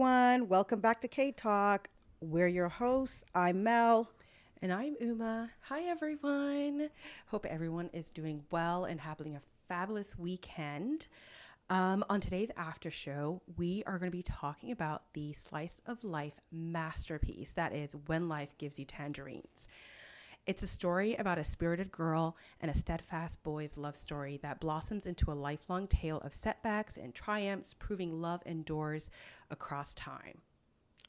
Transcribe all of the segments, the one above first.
everyone. Welcome back to K Talk. We're your hosts. I'm Mel. And I'm Uma. Hi, everyone. Hope everyone is doing well and having a fabulous weekend. On today's after show, we are going to be talking about the slice of life masterpiece that is When Life Gives You Tangerines. It's a story about a spirited girl and a steadfast boy's love story that blossoms into a lifelong tale of setbacks and triumphs, proving love endures across time.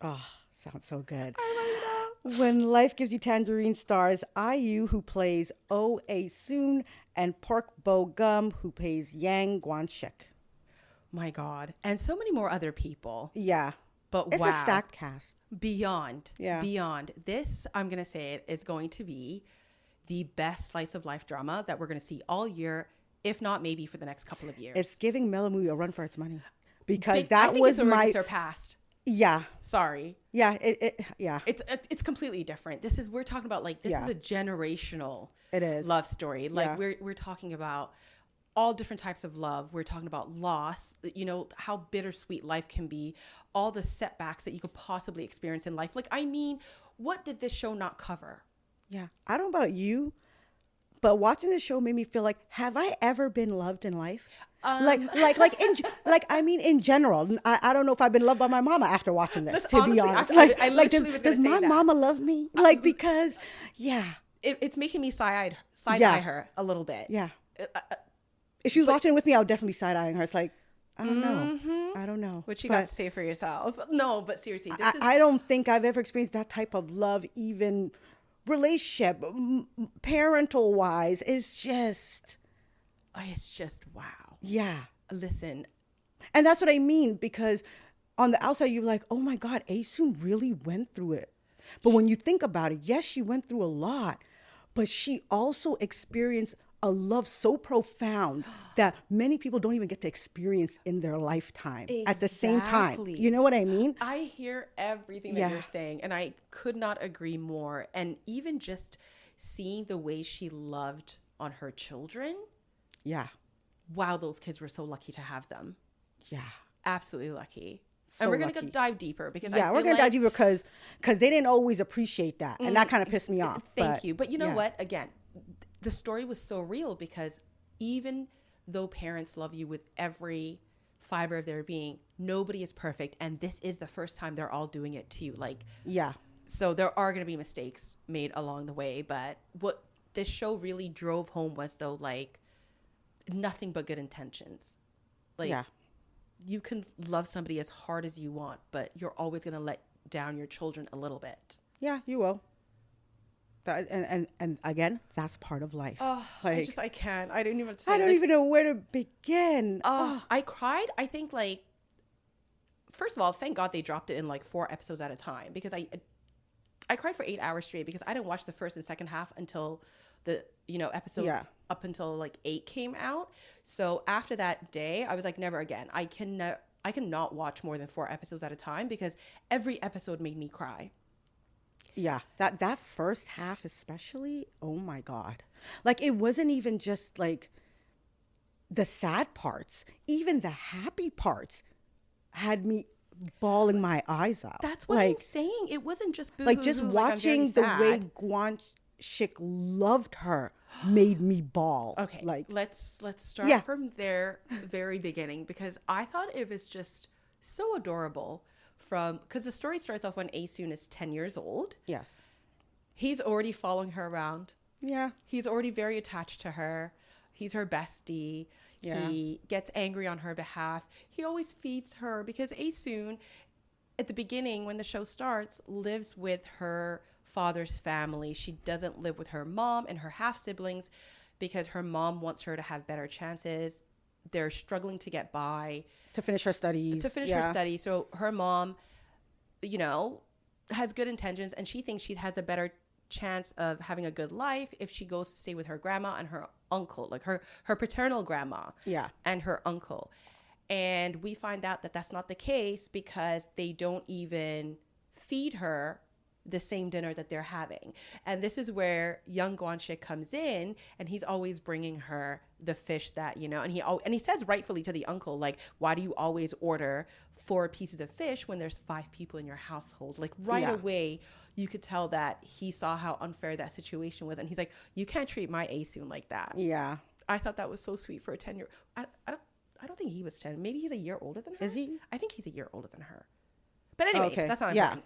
Oh, sounds so good. I love it. When Life Gives You Tangerine stars IU, who plays Oh Ae-soon, and Park Bo-gum, who plays Yang Gwon-shik. My God. And so many more other people. Yeah. But It's wow. a stacked cast. Beyond. Yeah. Beyond. This, I'm going to say it, is going to be the best slice of life drama that we're going to see all year, if not maybe for the next couple of years. It's giving Melamui a run for its money. Because I that think was it's already my... surpassed. Yeah. Sorry. Yeah. Yeah. It's completely different. We're talking about this is a generational It is. love story. Like Yeah. we're talking about all different types of love. We're talking about loss, how bittersweet life can be, all the setbacks that you could possibly experience in life. What did this show not cover? Yeah. I don't know about you, but watching this show made me feel like, have I ever been loved in life? In general, I don't know if I've been loved by my mama after watching this, to honestly, be honest. I literally was does gonna say my that. mama love me? Because, yeah. It's making me side-eye her a little bit. Yeah. If she was watching it with me, I would definitely side-eyeing her. It's like, I don't know. Mm-hmm. I don't know. What you got to say for yourself? No, but seriously, I don't think I've ever experienced that type of love, even relationship, parental wise. It's just wow. Yeah. Listen. And that's what I mean, because on the outside, you're like, oh my God, Ae-soon really went through it. But when you think about it, yes, she went through a lot, but she also experienced a love so profound that many people don't even get to experience in their lifetime at the same time. You know what I mean? I hear everything that you're saying, and I could not agree more. And even just seeing the way she loved on her children. Yeah. Wow, those kids were so lucky to have them. Yeah. Absolutely lucky. So and we're going lucky. to dive deeper because we're going to dive deeper because they didn't always appreciate that. And that kind of pissed me off. Thank you. But you know what? Again, the story was so real because even though parents love you with every fiber of their being, nobody is perfect. And this is the first time they're all doing it to you. So there are going to be mistakes made along the way. But what this show really drove home was nothing but good intentions. You can love somebody as hard as you want, but you're always going to let down your children a little bit. Yeah, you will. And again, that's part of life. Oh, I can't. I don't even know where to begin. I cried. I think first of all, thank God they dropped it in 4 episodes at a time, because I cried for 8 hours straight because I didn't watch the first and second half until the episodes up until 8 came out. So after that day, I was like, never again. I cannot watch more than 4 episodes at a time because every episode made me cry. Yeah, that first half especially, oh my God. It wasn't even just the sad parts, even the happy parts had me bawling my eyes out. That's what I'm saying. It wasn't just boo-hoo-hoo, just watching the way Gwon-shik loved her made me bawl. Okay, let's start from their very beginning, because I thought it was just so adorable. Because the story starts off when Ae-soon is 10 years old. Yes. He's already following her around. Yeah. He's already very attached to her. He's her bestie. Yeah. He gets angry on her behalf. He always feeds her because Ae-soon, at the beginning when the show starts, lives with her father's family. She doesn't live with her mom and her half-siblings because her mom wants her to have better chances. They're struggling to get by. To finish her studies. So her mom, has good intentions, and she thinks she has a better chance of having a good life if she goes to stay with her grandma and her uncle, her paternal grandma and her uncle. And we find out that that's not the case because they don't even feed her the same dinner that they're having. And this is where young Guanxi comes in, and he's always bringing her the fish that, and he says rightfully to the uncle, like, why do you always order 4 pieces of fish when there's 5 people in your household? Like right away, you could tell that he saw how unfair that situation was. And he's like, you can't treat my Asun like that. Yeah. I thought that was so sweet for a 10-year. I don't think he was 10. Maybe he's a year older than her. Is he? I think he's a year older than her. But anyways, that's not important.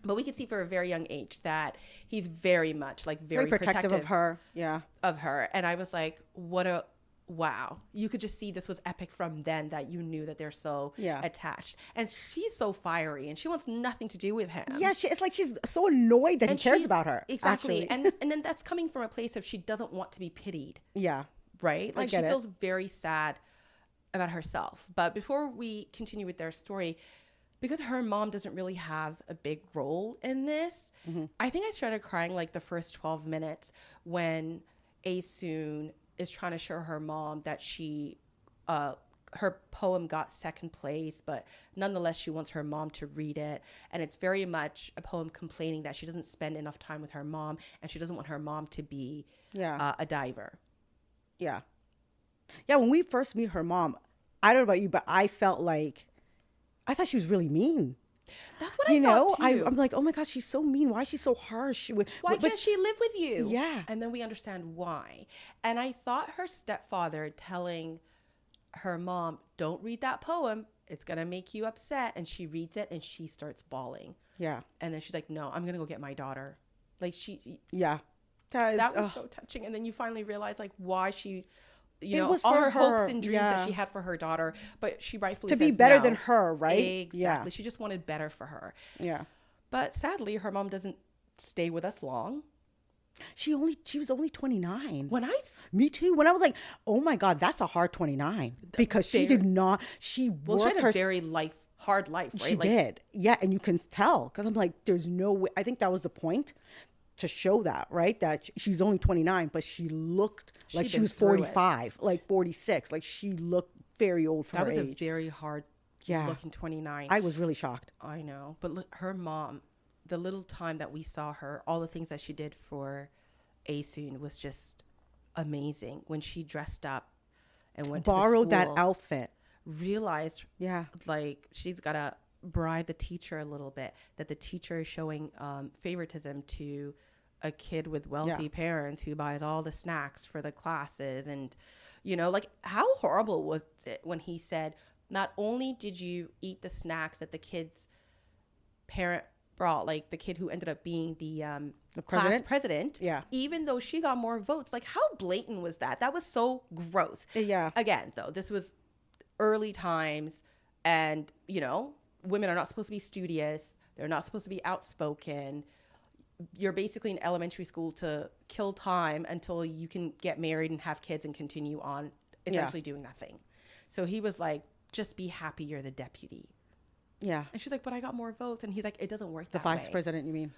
But we could see for a very young age that he's very much like very protective of her. Yeah. Of her. And I was like, wow. You could just see this was epic from then, that you knew that they're so attached. And she's so fiery and she wants nothing to do with him. Yeah, it's like she's so annoyed that he cares about her. Exactly. And then that's coming from a place of she doesn't want to be pitied. Yeah. Right? Like she feels very sad about herself. But before we continue with their story, because her mom doesn't really have a big role in this, I think I started crying like the first 12 minutes when Asun is trying to show her mom that her poem got second place, but nonetheless she wants her mom to read it. And it's very much a poem complaining that she doesn't spend enough time with her mom, and she doesn't want her mom to be a diver. Yeah. Yeah, when we first meet her mom, I don't know about you, but I felt like, I thought she was really mean. That's what I thought too. I'm like, oh my God, she's so mean. Why is she so harsh? Why can't she live with you? Yeah. And then we understand why. And I thought her stepfather telling her mom, don't read that poem, it's going to make you upset. And she reads it and she starts bawling. Yeah. And then she's like, no, I'm going to go get my daughter. Like Yeah. That was so touching. And then you finally realize like why she... all her hopes and dreams that she had for her daughter, but she rightfully to be better than her, right? Exactly. Yeah. She just wanted better for her. Yeah. But sadly, her mom doesn't stay with us long. She was only 29. Me too. When I was like, oh my God, that's a hard 29, because she did not. She had a very hard life, right? She did. Yeah, and you can tell, because I'm like, there's no way. I think that was the point, to show that, right? That she's only 29, but she looked like she was 45, like 46. Like she looked very old for her age. That was a very hard looking 29. I was really shocked. I know. But look, her mom, the little time that we saw her, all the things that she did for Asun was just amazing. When she dressed up and went borrowed to the school, that outfit, realized like she's got to bribe the teacher a little bit, that the teacher is showing favoritism to a kid with wealthy parents who buys all the snacks for the classes. And like, how horrible was it when he said, not only did you eat the snacks that the kid's parent brought, like the kid who ended up being the class president, even though she got more votes. Like, how blatant was that? That was so gross. Again, though, this was early times, and women are not supposed to be studious. They're not supposed to be outspoken. You're basically in elementary school to kill time until you can get married and have kids and continue on essentially doing nothing. So he was like, just be happy you're the deputy. Yeah. And she's like, but I got more votes. And he's like, it doesn't work that way. The vice president, you mean?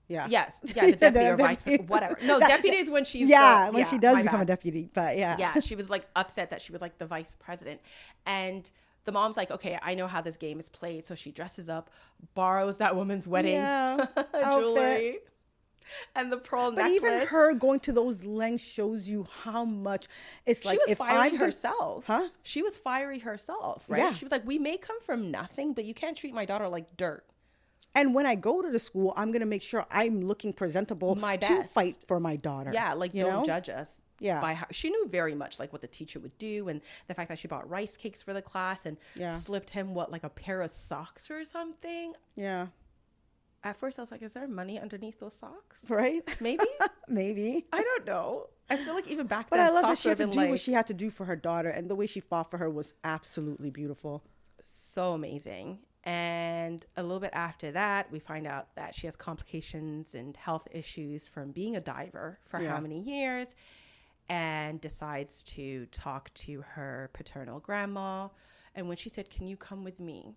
Yeah. Yes. Yeah, the deputy or vice president, whatever. No, deputy is when she's... when she does become a deputy, but yeah. Yeah, she was like upset that she was like the vice president. And... the mom's like, okay, I know how this game is played. So she dresses up, borrows that woman's wedding jewelry and the pearl necklace. But even her going to those lengths shows you how much it's like, she was fiery herself. Huh? She was fiery herself, right? Yeah. She was like, we may come from nothing, but you can't treat my daughter like dirt. And when I go to the school, I'm going to make sure I'm looking presentable to fight for my daughter. Yeah, like don't judge us. Yeah, by how she knew very much like what the teacher would do, and the fact that she bought rice cakes for the class and slipped him like a pair of socks or something. Yeah. At first, I was like, "Is there money underneath those socks?" Right? Maybe. Maybe. I don't know. I feel like even back then, but I love that she had to do what she had to do for her daughter, and the way she fought for her was absolutely beautiful. So amazing. And a little bit after that, we find out that she has complications and health issues from being a diver for how many years. And decides to talk to her paternal grandma. And when she said, can you come with me?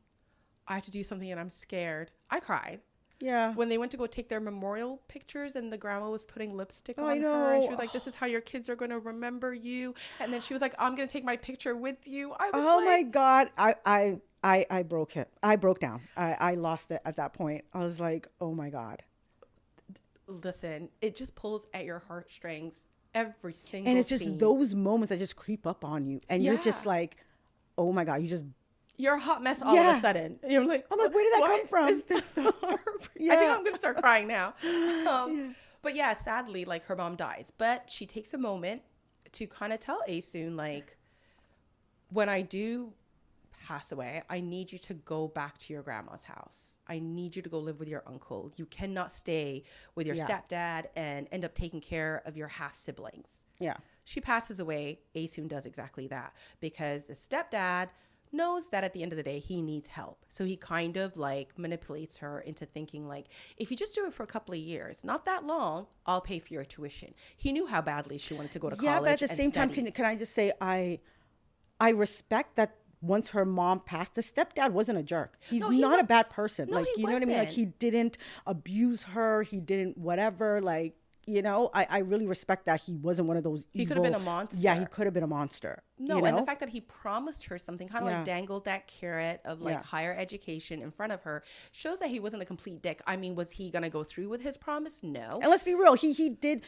I have to do something and I'm scared. I cried. Yeah. When they went to go take their memorial pictures and the grandma was putting lipstick on her. And she was like, this is how your kids are going to remember you. And then she was like, I'm going to take my picture with you. I was my God. I I broke it. I broke down. I lost it at that point. I was like, oh my God. Listen, it just pulls at your heartstrings every single And it's just scene. those moments that just creep up on you. And you're just Yeah. like, oh my God, you just, You're a hot mess all of Yeah. a sudden. And you're like, I'm like, where did that why come from? is this so hard? I Yeah. think I'm going to start crying now. But yeah, sadly, like her mom dies. But she takes a moment to kind of tell Asun, like, when I do pass away, I need you to go back to your grandma's house. I need you to go live with your uncle. You cannot stay with your Yeah. stepdad and end up taking care of your half siblings. Yeah. She passes away. Asun does exactly that because the stepdad knows that at the end of the day, he needs help. So he kind of like manipulates her into thinking like, if you just do it for a couple of years, not that long, I'll pay for your tuition. He knew how badly she wanted to go to college. Yeah, but at the and same time, study. can I just say I respect that once her mom passed, the stepdad wasn't a jerk. He's No, he not a wa- bad person. No, Like, he you know what I mean? Like, wasn't. he didn't abuse her. He didn't whatever. Like, you know, I really respect that he wasn't one of those evil. He could have been a monster. Yeah, he could have been a monster. No, you know? and the fact that he promised her something, kind of Yeah. like dangled that carrot of like Yeah. higher education in front of her, shows that he wasn't a complete dick. I mean, was he gonna go through with his promise? No. And let's be real, he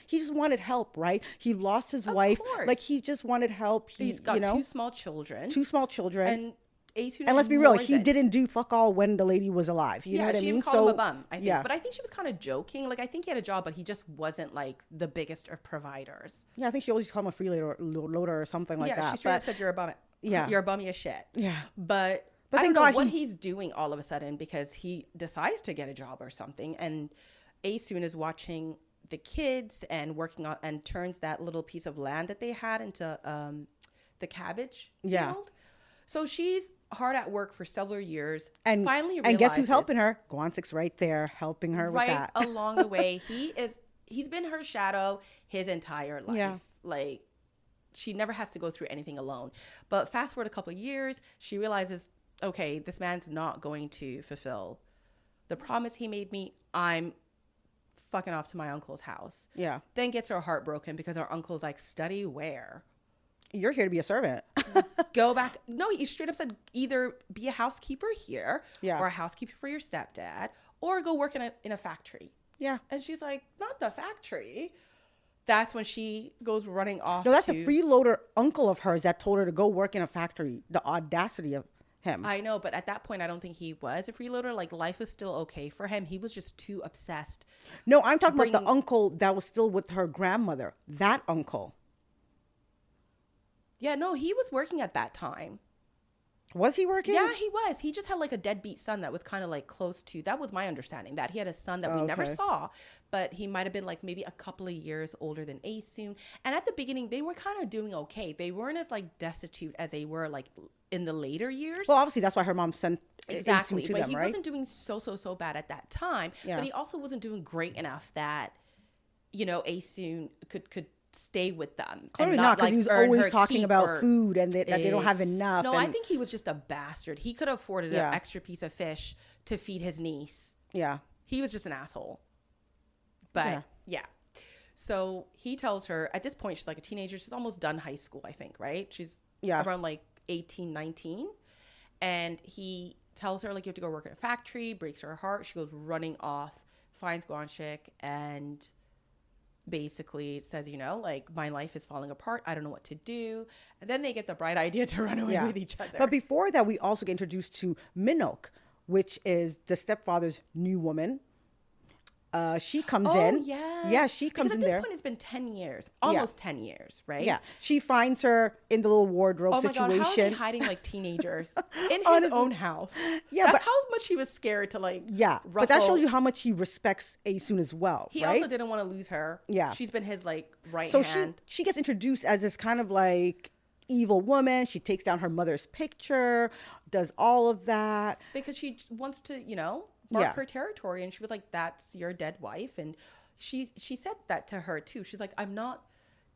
just wanted help, right? He lost his wife. course. Like, he just wanted help. He's got you know, two small children. two small children. And Asun And let's is be real, more he than- didn't do fuck all when the lady was alive. You know what I she mean? even called him a bum, I think. yeah. But I think she was kind of joking. Like, I think he had a job, but he just wasn't like the biggest of providers. Yeah, I think she always called him a freeloader or something like yeah, that. she straight But up said you're a bum. Yeah. You're a bummy as shit. yeah, But But I thank don't know God what he- he's doing all of a sudden because he decides to get a job or something. And Asun is watching the kids and working on and turns that little piece of land that they had into the cabbage Yeah. field. So she's hard at work for several years. and finally and guess who's realizes- helping her? Guantic's right there helping her right with that. along the way. He's been her shadow his entire life. Yeah. Like, she never has to go through anything alone. But fast forward a couple of years, she realizes, okay, this man's not going to fulfill the promise he made me. I'm fucking off to my uncle's house. Yeah, Then gets her heart broken because her uncle's like, study where? you're here to be a servant. Go back. No, he straight up said either be a housekeeper here Yeah. or a housekeeper for your stepdad or go work in a factory. Yeah. And she's like, not the factory. That's when she goes running off. No, that's to, the freeloader uncle of hers that told her to go work in a factory. The audacity of him. I know, but at that point, I don't think he was a freeloader. Like, life was still okay for him. He was just too obsessed. No, I'm talking about bringing- the uncle that was still with her grandmother. That uncle. Yeah, no, he was working at that time. Was he working? Yeah, he was. He just had like a deadbeat son that was kind of like close to. That was my understanding, that he had a son that we never Okay. saw, but he might have been like maybe a couple of years older than Asun. And at the beginning, they were kind of doing okay. They weren't as like destitute as they were like in the later years. Well, obviously that's why her mom sent Exactly, Asun to but them, he right? wasn't doing so bad at that time. Yeah. But he also wasn't doing great enough that, you know, Asun could stay with them. Clearly and not, because like, he was earn always her talking keep about or- food and that they don't have enough. No, and, I think he was just a bastard. He could have afforded Yeah. an extra piece of fish to feed his niece. yeah. He was just an asshole. But yeah. So he tells her at this point, she's like a teenager. She's almost done high school, I think, right? She's Yeah. around like 18, 19. And he tells her, like, you have to go work in a factory, breaks her heart. She goes running off, finds Guanchik, and basically says, you know, like, my life is falling apart. I don't know what to do. And then they get the bright idea to run away with each other. But before that, we also get introduced to Minok, which is the stepfather's new woman. She comes in. Yeah, she comes in Because at there. this point, it's been 10 years, almost 10 years, right? Yeah, she finds her in the little wardrobe Oh my God, how are they situation. hiding like teenagers in his Honestly. own house? Yeah, That's but- how much he was scared to like. Yeah, but that ruffle- shows you how much he respects Asun as well, He right? also didn't want to lose her. Yeah. she's been his like right So hand. she gets introduced as this kind of like evil woman. She takes down her mother's picture, does all of that. Because she wants to, you know, mark Yeah. her territory, and she was like, "That's your dead wife," and she said that to her too. She's like, "I'm not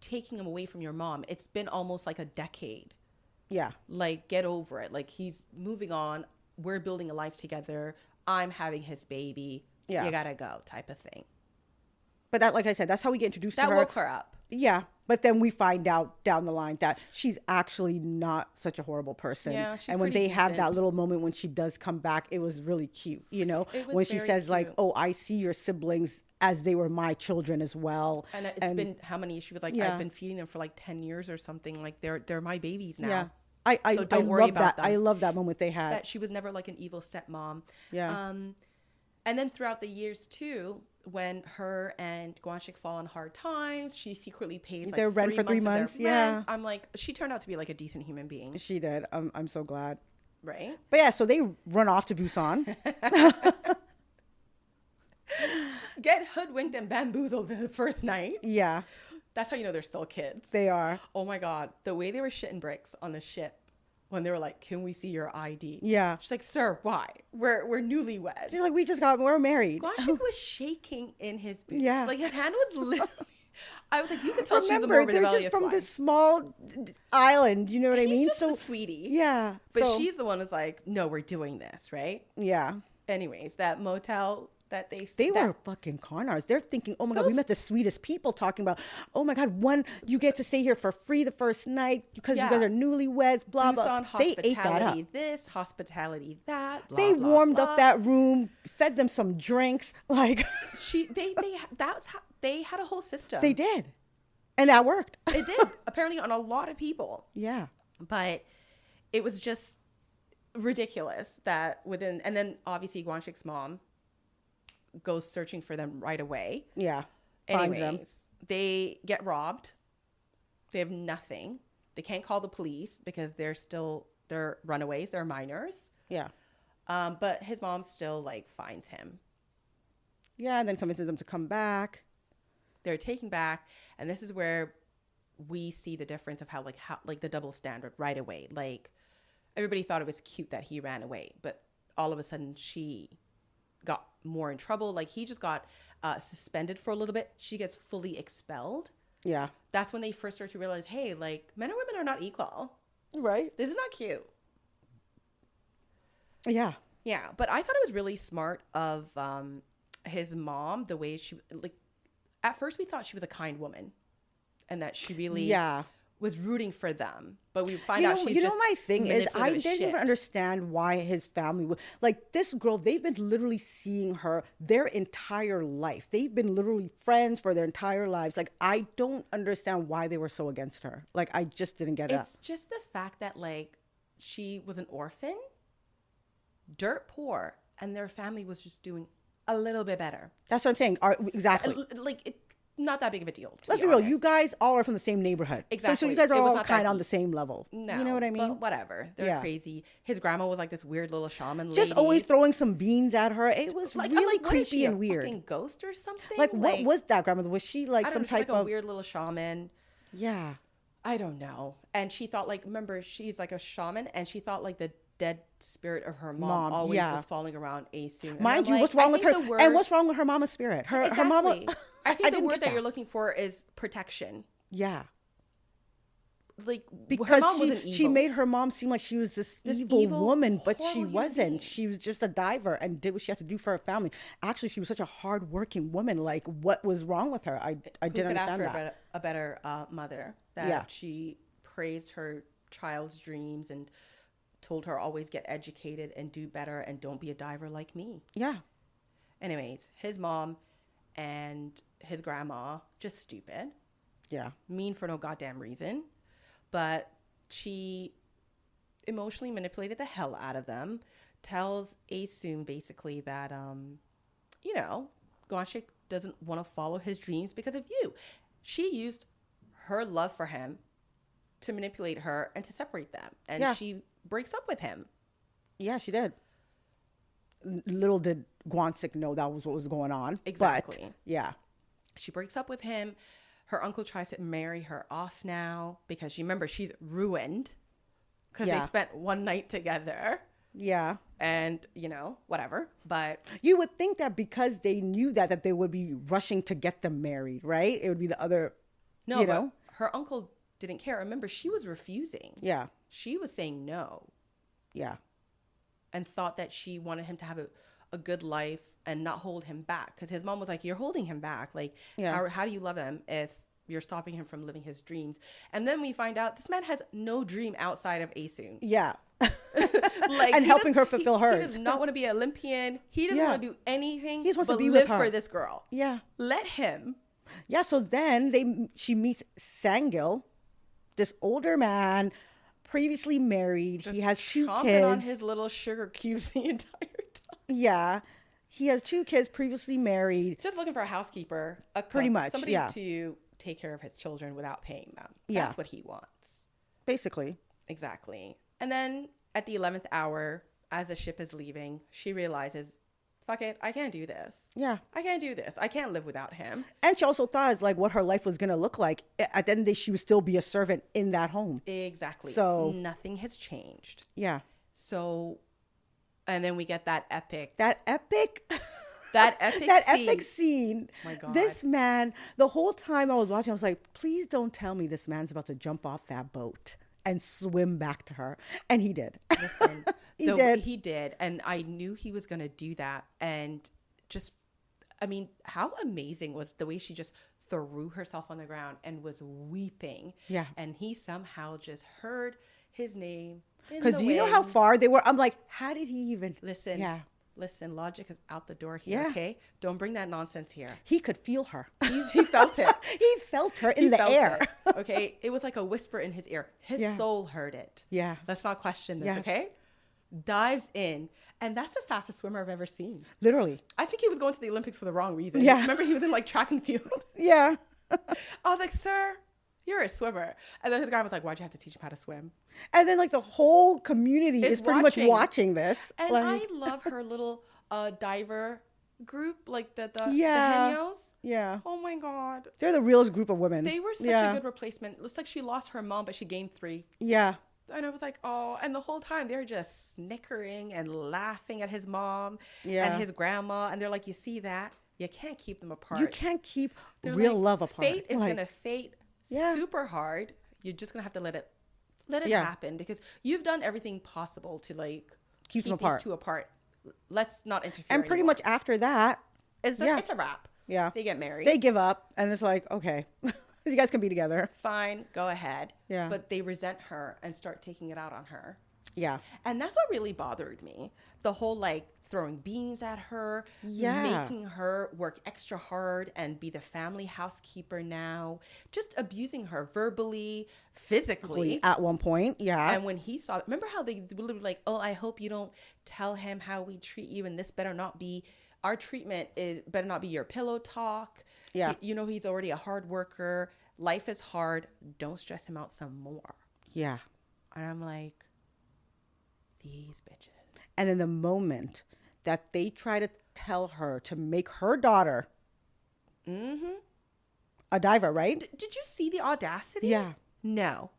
taking him away from your mom. It's been almost like a decade. Yeah, Like, get over it. Like, he's moving on. We're building a life together. I'm having his baby. Yeah. You gotta go," type of thing. but that, like I said, that's how we get introduced That to her. woke her up. Yeah, But then we find out down the line that she's actually not such a horrible person. Yeah, she's and when pretty they have that decent. little moment when she does come back, it was really cute, you know, It was when she very says like, cute. "Oh, I see your siblings as they were my children as well." And it's been how many? She was like, Yeah. I've been feeding them for like 10 years or something. Like they're my babies now. Yeah. I So don't worry love about that. I them. love that moment they had. That she was never like an evil stepmom. Yeah. And then throughout the years too, when her and Guanxik fall on hard times, she secretly pays like Their rent for 3 of their months, yeah. rent. I'm like, she turned out to be like a decent human being, She did. I'm so glad. right? But yeah, so they run off to Busan. Get hoodwinked and bamboozled the first night. Yeah, That's how you know they're still kids. they are. Oh my God. The way they were shitting bricks on the ship when they were like, can we see your ID? Yeah. She's like, sir, why? We're newlyweds. She's like, we're married. Guanxik was shaking in his boots. Yeah. Like his hand was literally, I was like, you could tell she's the Remember, more they're rebellious just from one. this small island. You know what I He's mean? just So a sweetie. yeah, But so, she's the one who's like, no, we're doing this, right? yeah. Anyways, that motel that They that- were fucking con artists. They're thinking, oh my God, we Those- met the sweetest people talking about, oh my God, you get to stay here for free the first night because you Yeah. guys are newlyweds, blah, blah. Busan They ate that up. hospitality this, hospitality that. Blah, They blah, warmed blah. up that room, fed them some drinks. Like, That's how they had a whole system. they did. And that worked. It did, apparently on a lot of people. Yeah. But it was just ridiculous that and then obviously Guanxik's mom goes searching for them right away. Yeah. Finds them. Anyways, they get robbed. They have nothing. They can't call the police because they're runaways. They're minors. Yeah. But his mom still like finds him. Yeah. And then convinces them to come back. They're taken back, and this is where we see the difference of how the double standard right away. Like everybody thought it was cute that he ran away, but all of a sudden she got more in trouble. Like he just got suspended for a little bit. She gets fully expelled. Yeah. That's when they first start to realize, hey, like men and women are not equal. Right. This is not cute. Yeah. Yeah, but I thought it was really smart of his mom, the way she like. At first, we thought she was a kind woman, and that she really was rooting for them. But we find out she's just my thing is, I manipulative as didn't even shit. understand why his family was like this girl. They've been literally seeing her their entire life. They've been literally friends for their entire lives. Like I don't understand why they were so against her. Like I just didn't get it. It's just the fact that like she was an orphan, dirt poor, and their family was just doing a little bit better. That's what I'm saying. Exactly. Not that big of a deal. Let's be real. You guys all are from the same neighborhood. Exactly. So you guys are It was all not that kind of on deep. the same level. No, you know what I mean? But whatever. They're Yeah. crazy. His grandma was like this weird little shaman lady. Just always throwing some beans at her. It was like, I'm really like, what is creepy she, and a weird. fucking ghost or something? Like, what was that grandmother? Was she like I don't some know, she's type like a of weird little shaman? Yeah. I don't know. And she thought like, remember, she's like a shaman, and she thought like the dead spirit of her mom always was falling around Asun. Mind you, what's wrong with her? And what's wrong with her mama's spirit? Her mama. I think the didn't word get that you're looking for is protection. Yeah. Like her Because mom wasn't evil. she made her mom seem like she was this evil woman, but she horrible human wasn't. being. She was just a diver and did what she had to do for her family. Actually, she was such a hardworking woman. Like, what was wrong with her? I Who didn't could understand ask for that. a better mother? That Yeah. she praised her child's dreams and told her always get educated and do better and don't be a diver like me. Yeah. Anyways, his mom and his grandma, just stupid, Yeah. mean for no goddamn reason. But she emotionally manipulated the hell out of them, tells Asun basically that, Guanxik doesn't want to follow his dreams because of you. She used her love for him to manipulate her and to separate them. And she breaks up with him. Yeah, she did. Little did Guanxik know that was what was going on. Exactly. But, yeah. She breaks up with him. Her uncle tries to marry her off now because she's ruined because they spent one night together. Yeah. And, whatever. But You would think that because they knew that they would be rushing to get them married, right? It would be the other, no, you but know? her uncle didn't care. Remember, she was refusing. Yeah. She was saying no Yeah. and thought that she wanted him to have a good life and not hold him back. Because his mom was like, you're holding him back. Like, Yeah. how do you love him if you're stopping him from living his dreams. And then we find out this man has no dream outside of Asun. Yeah. Like, and helping her fulfill hers. He does not want to be an Olympian. He doesn't want to do anything. He just wants but to be live with her for this girl. Yeah. Let him. Yeah. So then she meets Sangil, this older man, previously married. Just he has 2 chomping kids. on his little sugar cubes the entire time. Yeah. He has 2 kids, previously married. Just looking for a housekeeper, a cook, Pretty much, somebody yeah. to take care of his children without paying them. Yeah. That's what he wants. Basically. Exactly. And then at the 11th hour, as the ship is leaving, she realizes, fuck it, I can't do this. Yeah. I can't do this. I can't live without him. And she also thought it's like what her life was going to look like. At the end of the day, she would still be a servant in that home. Exactly. So nothing has changed. Yeah. So, and then we get that epic. That epic scene. My God. This man, the whole time I was watching, I was like, please don't tell me this man's about to jump off that boat and swim back to her. And he did. Listen, He did. And I knew he was going to do that. And just, I mean, how amazing was the way she just threw herself on the ground and was weeping. Yeah. And he somehow just heard his name. Because do you know how far they were? I'm like, how did he even? Listen. Yeah. Listen, logic is out the door here, okay? Don't bring that nonsense here. He could feel her. He felt it. He felt her in the air. It, okay? It was like a whisper in his ear. His soul heard it. Yeah. Let's not question this, Yes. okay? Dives in. And that's the fastest swimmer I've ever seen. Literally. I think he was going to the Olympics for the wrong reason. Yeah. Remember he was in like track and field? Yeah. I was like, sir, you're a swimmer. And then his grandma was like, why'd you have to teach him how to swim? And then like the whole community is pretty much watching this. And like, I love her little diver group, like the Yeah. Henyos. Yeah. Oh my God. They're the realest group of women. They were such a good replacement. It's like she lost her mom, but she gained 3. Yeah. And I was like, oh, and the whole time they're just snickering and laughing at his mom Yeah. and his grandma. And they're like, you see that? You can't keep them apart. You can't keep They're real like, love apart. Fate is Like, going to fate Yeah. super hard. You're just going to have to let it Yeah. happen because you've done everything possible to like Keep them these apart. 2 apart. Let's not interfere And pretty anymore. much after that, It's a wrap. Yeah. They get married. they give up and it's like, okay, you guys can be together. Fine, go ahead. Yeah. But they resent her and start taking it out on her. Yeah. And that's what really bothered me. The whole like throwing beans at her, Yeah. making her work extra hard and be the family housekeeper now, just abusing her verbally, physically. At one point, yeah. And when he saw, remember how they were like, oh, I hope you don't tell him how we treat you. And this better not be, our treatment is better not be your pillow talk. Yeah. You know, he's already a hard worker. Life is hard. Don't stress him out some more. Yeah. And I'm like, these bitches. And in the moment that they try to tell her to make her daughter a diver, right? Did you see the audacity? Yeah. No.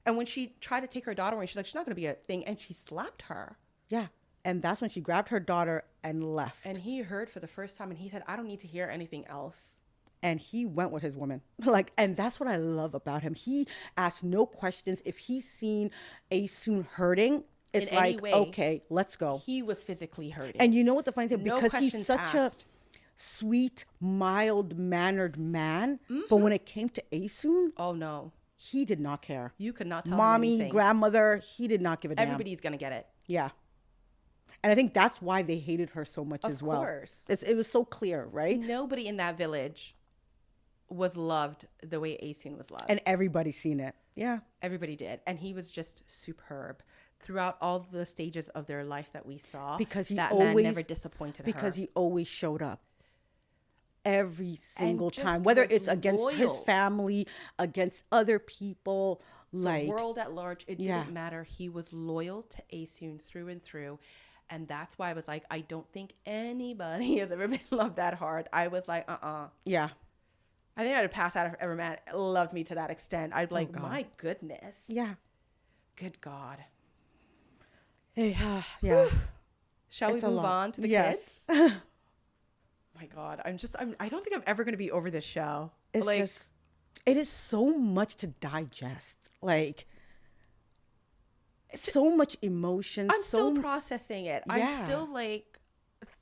And when she tried to take her daughter away, she's like, she's not going to be a thing. And she slapped her. Yeah. And that's when she grabbed her daughter and left. And he heard for the first time and he said, I don't need to hear anything else. And he went with his woman. Like, and that's what I love about him. He asked no questions. If he's seen Asun hurting, it's In any like, way, okay, let's go. He was physically hurting. And you know what the funny thing? No Because he's questions such asked. a sweet, mild-mannered man. But when it came to Asun, Oh, no. he did not care. You could not tell him Mommy, anything. grandmother, he did not give a damn. Everybody's going to get it. Yeah. And I think that's why they hated her so much as well. Of course. It was so clear, right? Nobody in that village was loved the way Asun was loved. And everybody's seen it. Yeah. Everybody did. And he was just superb throughout all the stages of their life that we saw. Because he that always man never disappointed Because her. he always showed up. Every single just time. Whether was it's against his loyal. family, against other people, like The world at large, it Yeah. didn't matter. He was loyal to Asun through and through. And that's why I was like, I don't think anybody has ever been loved that hard. I was like, yeah. I think I'd pass out if ever man loved me to that extent. I'd be like, God. my goodness. Yeah. Good God. Hey, yeah. Shall we It's a move lot. on to the Yes. kids? My God. I don't think I'm ever going to be over this show. It's like, just, it is so much to digest. Like, so much emotion. I'm still processing it. Yeah. I'm still like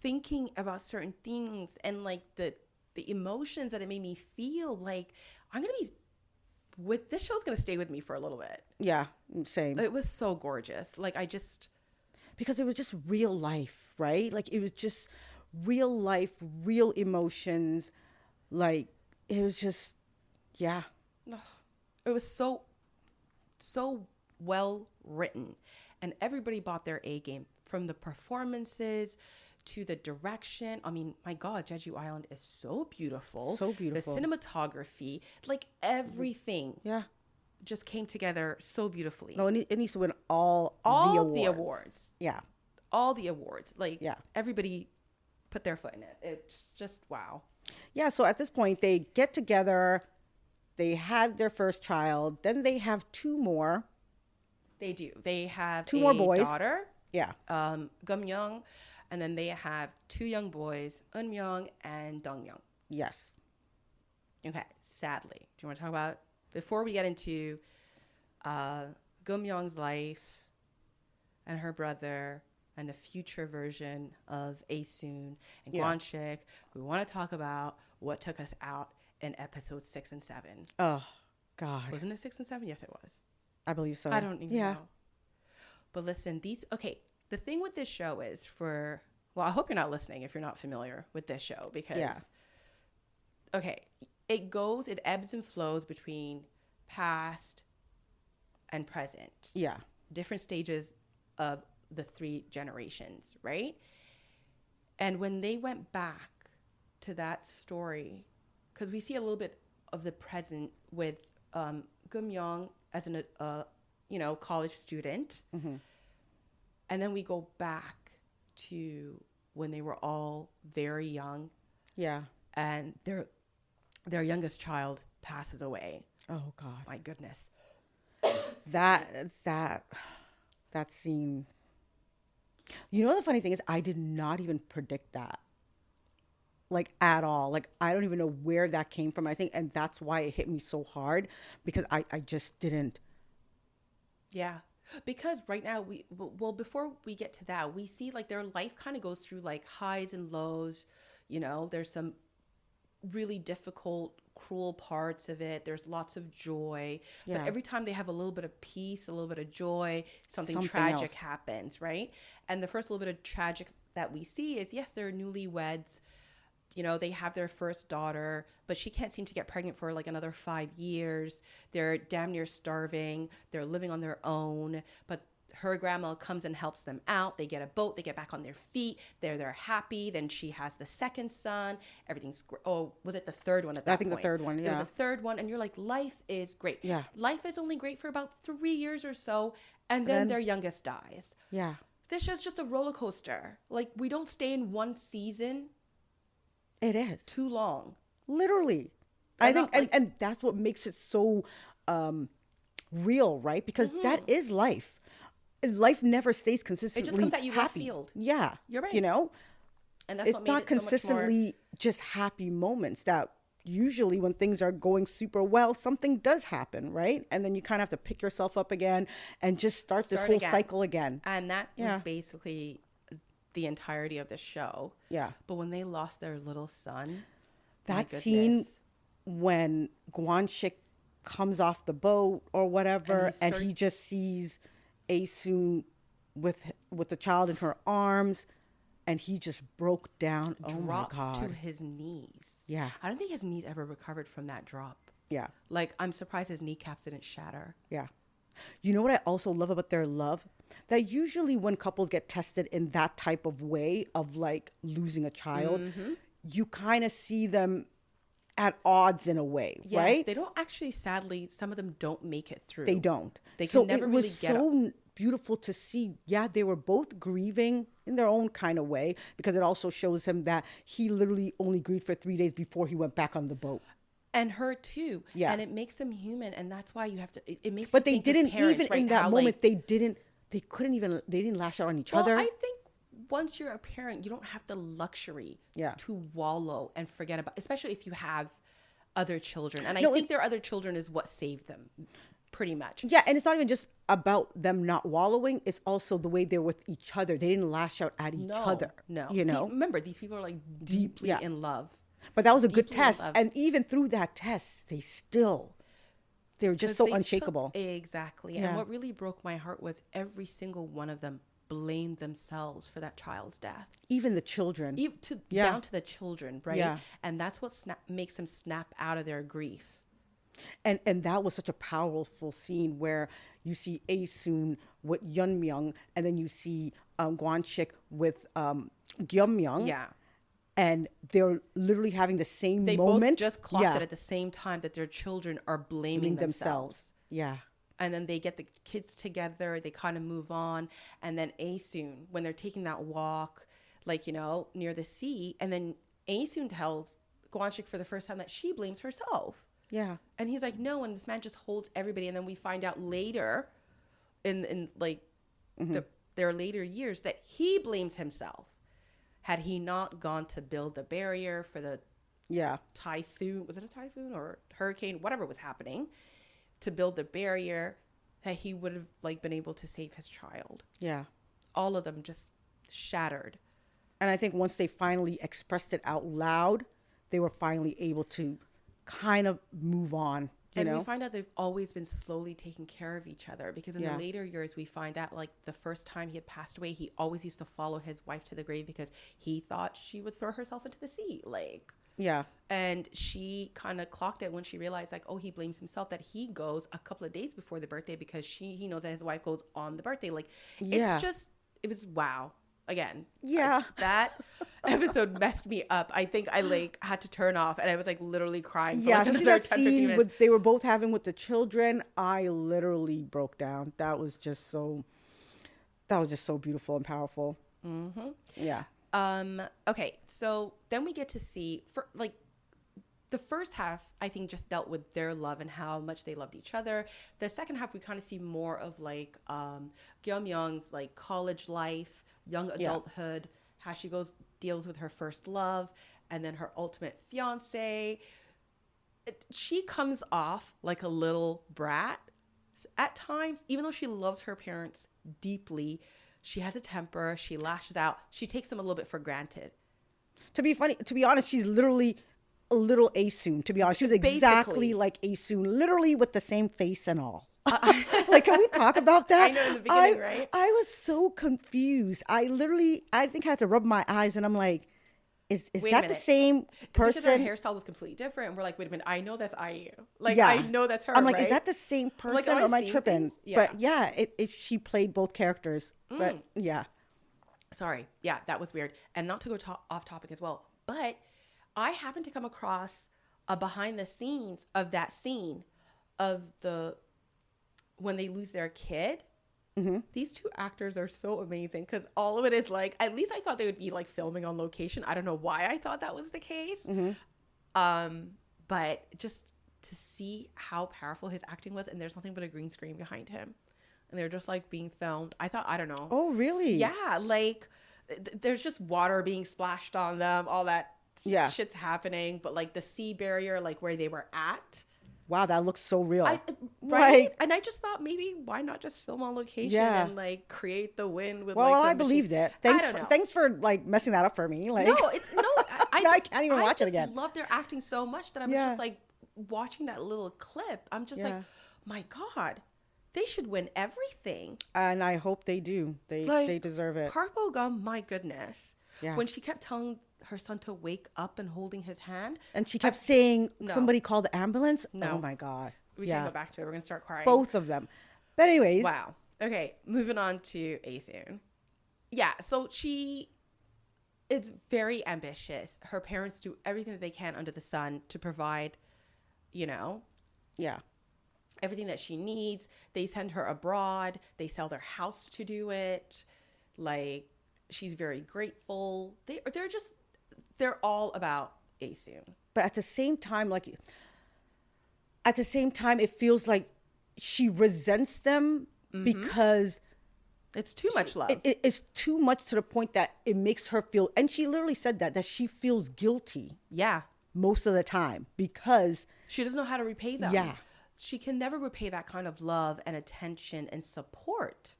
thinking about certain things and like the the emotions that it made me feel, like I'm gonna be with this show's gonna stay with me for a little bit. Yeah, same. It was so gorgeous. Like I just Because it was just real life, right? Like it was just real life, real emotions. Like it was just, yeah. it was so well written, and everybody bought their A game, from the performances to the direction. I mean, my God, Jeju Island is so beautiful. So beautiful. The cinematography, like everything, Yeah. just came together so beautifully. No, it needs to win all the the awards. awards. Yeah. All the awards. Like Yeah. everybody put their foot in it. It's just wow. Yeah. So at this point, they get together. They had their first child. Then they have two more. They do. They have Two a more boys. daughter, Yeah. Gum Young, and then they have two young boys, Eun Myung and Dong Young. Yes. Okay, sadly. Do you want to talk about, before we get into Gum Young's life and her brother and the future version of Aesoon and Yeah. Gwanshik, we want to talk about what took us out in episodes 6 and 7. Oh, God. Wasn't it 6 and 7? Yes, it was. I believe so. I don't even Yeah. know. But listen, the thing with this show is well, I hope you're not listening if you're not familiar with this show, because, it ebbs and flows between past and present. Yeah. Different stages of the 3 generations, right? And when they went back to that story, because we see a little bit of the present with Gum Young as an college student, and then we go back to when they were all very young, Yeah. and their youngest child passes away. Oh, God. My goodness. That scene. You know, the funny thing is, I did not even predict that. Like, at all. Like, I don't even know where that came from. I think, and that's why it hit me so hard, because I just didn't. Yeah. Because right now before we get to that, we see like their life kind of goes through like highs and lows. There's some really difficult, cruel parts of it. There's lots of joy. Yeah. But every time they have a little bit of peace, a little bit of joy, something tragic else happens, right? And the first little bit of tragic that we see is, yes, they're newlyweds. They have their first daughter, but she can't seem to get pregnant for like another 5 years. They're damn near starving. They're living on their own, but her grandma comes and helps them out. They get a boat. They get back on their feet. They're happy. Then she has the second son. Everything's great. Oh, was it the third one at that point? I think the third one, yeah. There's a third one, and you're like, life is great. Yeah. Life is only great for about 3 years or so, and then their youngest dies. Yeah. This show's just a roller coaster. Like, we don't stay in one season It is. too long. Literally. I think, and that's what makes it so real, right? Because that is life. Life never stays consistently It just comes at you left happy. field. Yeah. You're right. And that's it's what made not it so much consistently just happy moments. That usually when things are going super well, something does happen, right? And then you kind of have to pick yourself up again and just start this whole cycle again. And that was basically the entirety of the show. Yeah. But when they lost their little son, that scene when Gwanshik comes off the boat or whatever, and he just sees Aesoon with the child in her arms, and he just broke down. Oh my God. drops to his knees. Yeah. I don't think his knees ever recovered from that drop. Yeah. Like, I'm surprised his kneecaps didn't shatter. Yeah. You know what I also love about their love? That usually when couples get tested in that type of way of like losing a child, you kind of see them at odds in a way, Yes, right? they don't actually, sadly, some of them don't make it through. They don't. They so can never it really was get so beautiful to see. Yeah, they were both grieving in their own kind of way, because it also shows him that he literally only grieved for 3 days before he went back on the boat. And her too. Yeah. And it makes them human, and that's why you have to, it makes But you they think of didn't parents, even right? in that How, moment, like, they didn't lash out on each other. I think once you're a parent, you don't have the luxury to wallow and forget about, especially if you have other children. And I think their other children is what saved them, pretty much. Yeah, and it's not even just about them not wallowing. It's also the way they're with each other. They didn't lash out at each other. No. You know? Remember, these people are like deeply in love. But that was a good deeply in test. love. And even through that test, they're just 'Cause so they took- unshakable. Exactly. Yeah. And what really broke my heart was every single one of them blamed themselves for that child's death. Even the children. Down to the children, right? Yeah. And that's what makes them snap out of their grief. And that was such a powerful scene where you see Aesoon with Yeonmyoung, and then you see Gwanchik with Gyeomyoung. Yeah. And they're literally having the same They moment. both just clocked it at the same time that their children are blaming themselves. Yeah. And then they get the kids together, they kind of move on. And then Aesoon, when they're taking that walk, like, you know, near the sea, and then Aesoon tells Gwanchik for the first time that she blames herself. Yeah. And he's like, no, and this man just holds everybody. And then we find out later in like their later years that he blames himself. Had he not gone to build the barrier for the typhoon, was it a typhoon or hurricane, whatever was happening, to build the barrier, that he would have like been able to save his child. Yeah. All of them just shattered. And I think once they finally expressed it out loud, they were finally able to kind of move on. You know? We find out they've always been slowly taking care of each other, because in the later years, we find out like the first time he had passed away, he always used to follow his wife to the grave because he thought she would throw herself into the sea. Like, yeah. And she kind of clocked it when she realized like, oh, he blames himself that he goes a couple of days before the birthday because he knows that his wife goes on the birthday. Like, it's just, it was wow. Again, that episode messed me up. I think I like had to turn off, and I was like literally crying. For like especially that scene they were both having with the children. I literally broke down. That was just so beautiful and powerful. Mm-hmm. Yeah. Okay, so then we get to see for like the first half, I think, just dealt with their love and how much they loved each other. The second half, we kind of see more of like Gyeomyoung's like college life, young adulthood, how she deals with her first love, and then her ultimate fiance. She comes off like a little brat at times, even though she loves her parents deeply. She has a temper. She lashes out. She takes them a little bit for granted. To be honest, she's literally a little Aesoon. To be honest, she was exactly like Aesoon, literally with the same face and all. Like, can we talk about that? I know, in the beginning, right? I was so confused. I think I had to rub my eyes, and I'm like, is that the same person? Because her hairstyle was completely different, and we're like, wait a minute, I know that's IU. Like, I know that's her. I'm like, right? is that the same person, like, or am I tripping? Yeah. But yeah, she played both characters. But yeah. Sorry. Yeah, that was weird. And not to go off topic as well, but I happened to come across a behind the scenes of that scene of when they lose their kid. Mm-hmm. These two actors are so amazing, because all of it is like, at least I thought they would be like filming on location. I don't know why I thought that was the case. Mm-hmm. But just to see how powerful his acting was, and there's nothing but a green screen behind him, and they're just like being filmed. I don't know. Oh, really? Yeah. Like there's just water being splashed on them, all that shit's happening. But like the sea barrier, like where they were at. Wow, that looks so real. Right? Like, and I just thought, maybe why not just film on location and like create the wind with well, like I believed it. Thanks for like messing that up for me. Like, I can't even watch it again. I love their acting so much that I was just like watching that little clip. I'm just like, my God, they should win everything. And I hope they do. They deserve it. Park Bo-gum, my goodness. Yeah. When she kept telling her son to wake up and holding his hand. And she kept saying, somebody call the ambulance. No. Oh my God. We can't go back to it. We're going to start crying. Both of them. But anyways. Wow. Okay. Moving on to Aesoon. Yeah. So she is very ambitious. Her parents do everything that they can under the sun to provide, everything that she needs. They send her abroad. They sell their house to do it. Like, she's very grateful. They're all about Aesoon. But at the same time, it feels like she resents them because it's too much love. It's too much to the point that it makes her feel, and she literally said that she feels guilty. Yeah. Most of the time, because she doesn't know how to repay them. Yeah. She can never repay that kind of love and attention and support.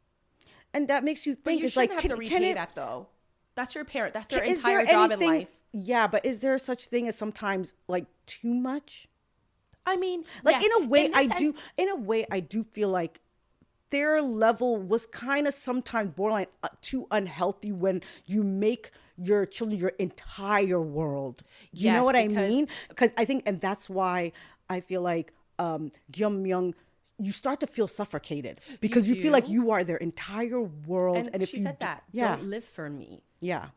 And that makes you think, but you it's like, have to repay that though. That's your parent. That's their entire job in life. Yeah, but is there such thing as sometimes like too much? I mean, Like yes, in a way, in the sense, I do feel like their level was kind of sometimes borderline too unhealthy when you make your children your entire world. Do you know yes, what I because mean? Because I think, and that's why I feel like Gyum Myung, you start to feel suffocated you because you feel like do, you are their entire world. and And if she you, said that, yeah, don't live for me. yeah,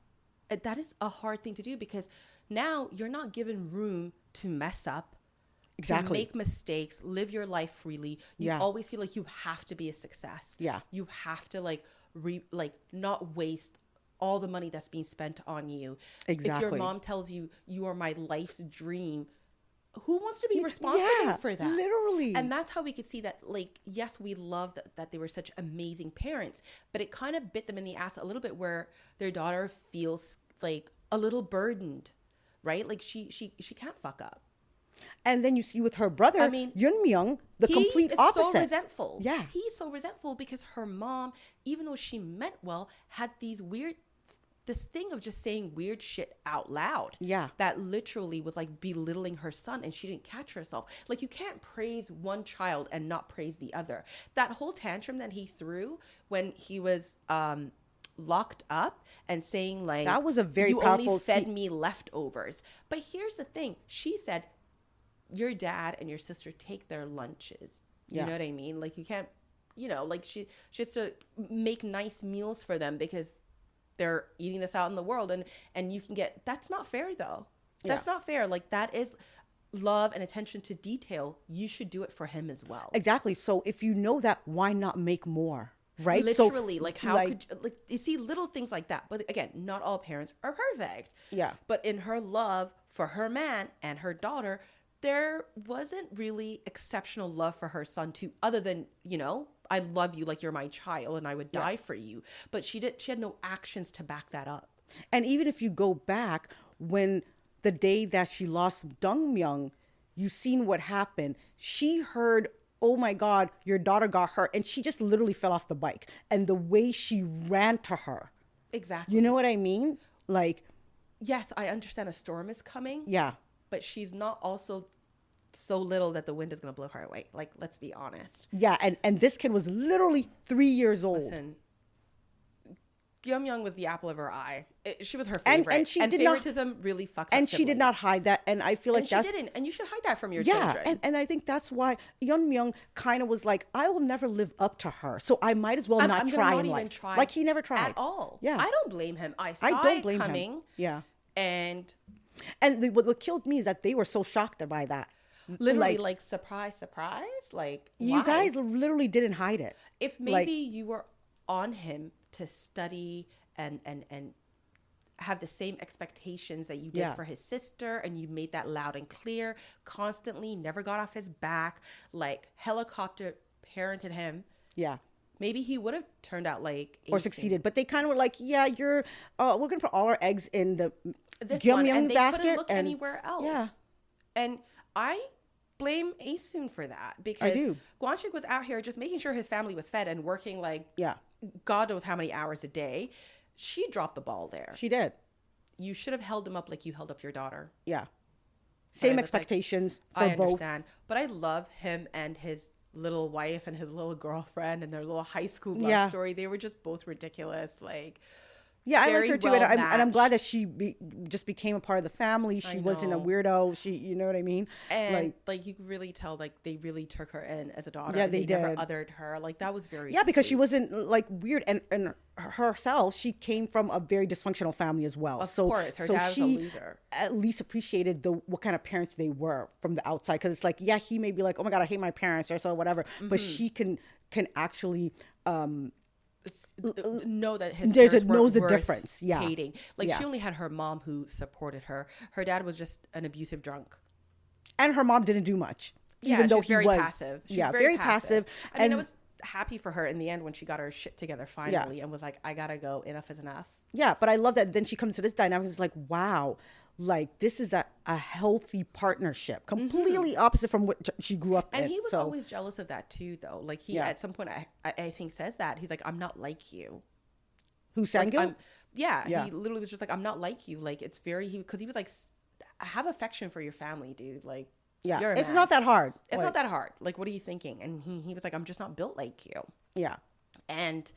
That is a hard thing to do because now you're not given room to mess up, to exactly. make mistakes, live your life freely. You Yeah. always feel like you have to be a success. Yeah. You have to not waste all the money that's being spent on you. If your Exactly. mom tells you you are my life's dream, who wants to be responsible Yeah, for that? literally. And that's how we could see that, like, yes, we love that they were such amazing parents, but it kind of bit them in the ass a little bit where their daughter feels like a little burdened, right? Like she can't fuck up. And then you see with her brother, I mean, Yun Myung, the he complete is opposite. so resentful. Yeah. He's so resentful because her mom, even though she meant well, had this thing of just saying weird shit out loud. Yeah. That literally was like belittling her son, and she didn't catch herself. Like, you can't praise one child and not praise the other. That whole tantrum that he threw when he was locked up and saying like, That was a very you powerful only fed scene. me leftovers. But here's the thing. She said, your dad and your sister take their lunches. You Yeah. know what I mean? Like, you can't, like she has to make nice meals for them because they're eating this out in the world, and you can get, that's not fair though. That's not fair. Like, that is love and attention to detail. You should do it for him as well. Exactly. So if you know that, why not make more? Right? Literally, So, like, how could you, like, you see little things like that. But again, not all parents are perfect. Yeah. But in her love for her man and her daughter, there wasn't really exceptional love for her son too, other than, I love you like you're my child and I would die for you. But she had no actions to back that up. And even if you go back, when the day that she lost Dong Myung, you seen what happened. She heard, oh my God, your daughter got hurt. And she just literally fell off the bike. And the way she ran to her. Exactly. You know what I mean? Like, yes, I understand a storm is coming. yeah. But she's not also so little that the wind is going to blow her away. Like, let's be honest. Yeah. And this kid was literally 3 years old. Listen, Gyum Young was the apple of her eye. She was her favorite. And she did favoritism really fucks up And she did siblings. not hide that. And I feel like And she didn't. And you should hide that from your children. And I think that's why Yeon Myung kind of was like, I will never live up to her, so I might as well I'm not gonna try not in even life. try Like, he never tried at all. Yeah, I don't blame him. I saw don't blame it coming. him. Yeah, And what killed me is that they were so shocked by that. literally, like surprise, surprise. Like, you why? guys literally didn't hide it. If maybe you were on him to study and have the same expectations that you did Yeah. for his sister, and you made that loud and clear constantly, never got off his back, like helicopter parented him, Yeah, maybe he would have turned out like or Ace succeeded. But they kind of were like, yeah, we're gonna put all our eggs in the this Gyum one, Myung and they basket. couldn't look And anywhere else. Yeah. And I blame Aesoon for that, because do. Gwonshik was out here just making sure his family was fed and working like Yeah, God knows how many hours a day. She dropped the ball there. she did. You should have held him up like you held up your daughter. Yeah, I same was like, expectations for I both. understand, but I love him and his little wife and his little girlfriend and their little high school love story. They were just both ridiculous. Like, Yeah, I like very her too, well and I'm glad that matched. she just became a part of the family. She I wasn't a know. weirdo. She, you know what I mean? And like you could really tell, like they really took her in as a daughter. Yeah, and they never did. othered her. Like, that was very Because she sweet. wasn't like weird, and herself, she came from a very dysfunctional family as well. Of course, her dad was a she loser. at least appreciated what kind of parents they were from the outside. Because it's like, yeah, he may be like, oh my God, I hate my parents or so whatever, but she can actually know that his There's parents knows the weren't difference. Yeah. hating. Like, Yeah. she only had her mom who supported her. Her dad was just an abusive drunk. and her mom didn't do much, Yeah, even though she's he very was passive. She's very passive. I mean, I And was happy for her in the end when she got her shit together finally and was like, I gotta go. Enough is enough. yeah, but I love that then she comes to this dynamic. It's like, wow, like this is a healthy partnership, completely opposite from what she grew up in. And he was So, always jealous of that too, though. Like, he Yeah. at some point, I think says that he's like, I'm not like you. Who, Like, Sangil? yeah, Yeah. he literally was just like, I'm not like you. Like, it's very, because he was like, have affection for your family, dude. Like, Yeah. you're a It's man. not that hard. It's Like, not that hard. Like, what are you thinking? And he was like, I'm just not built like you. yeah. And,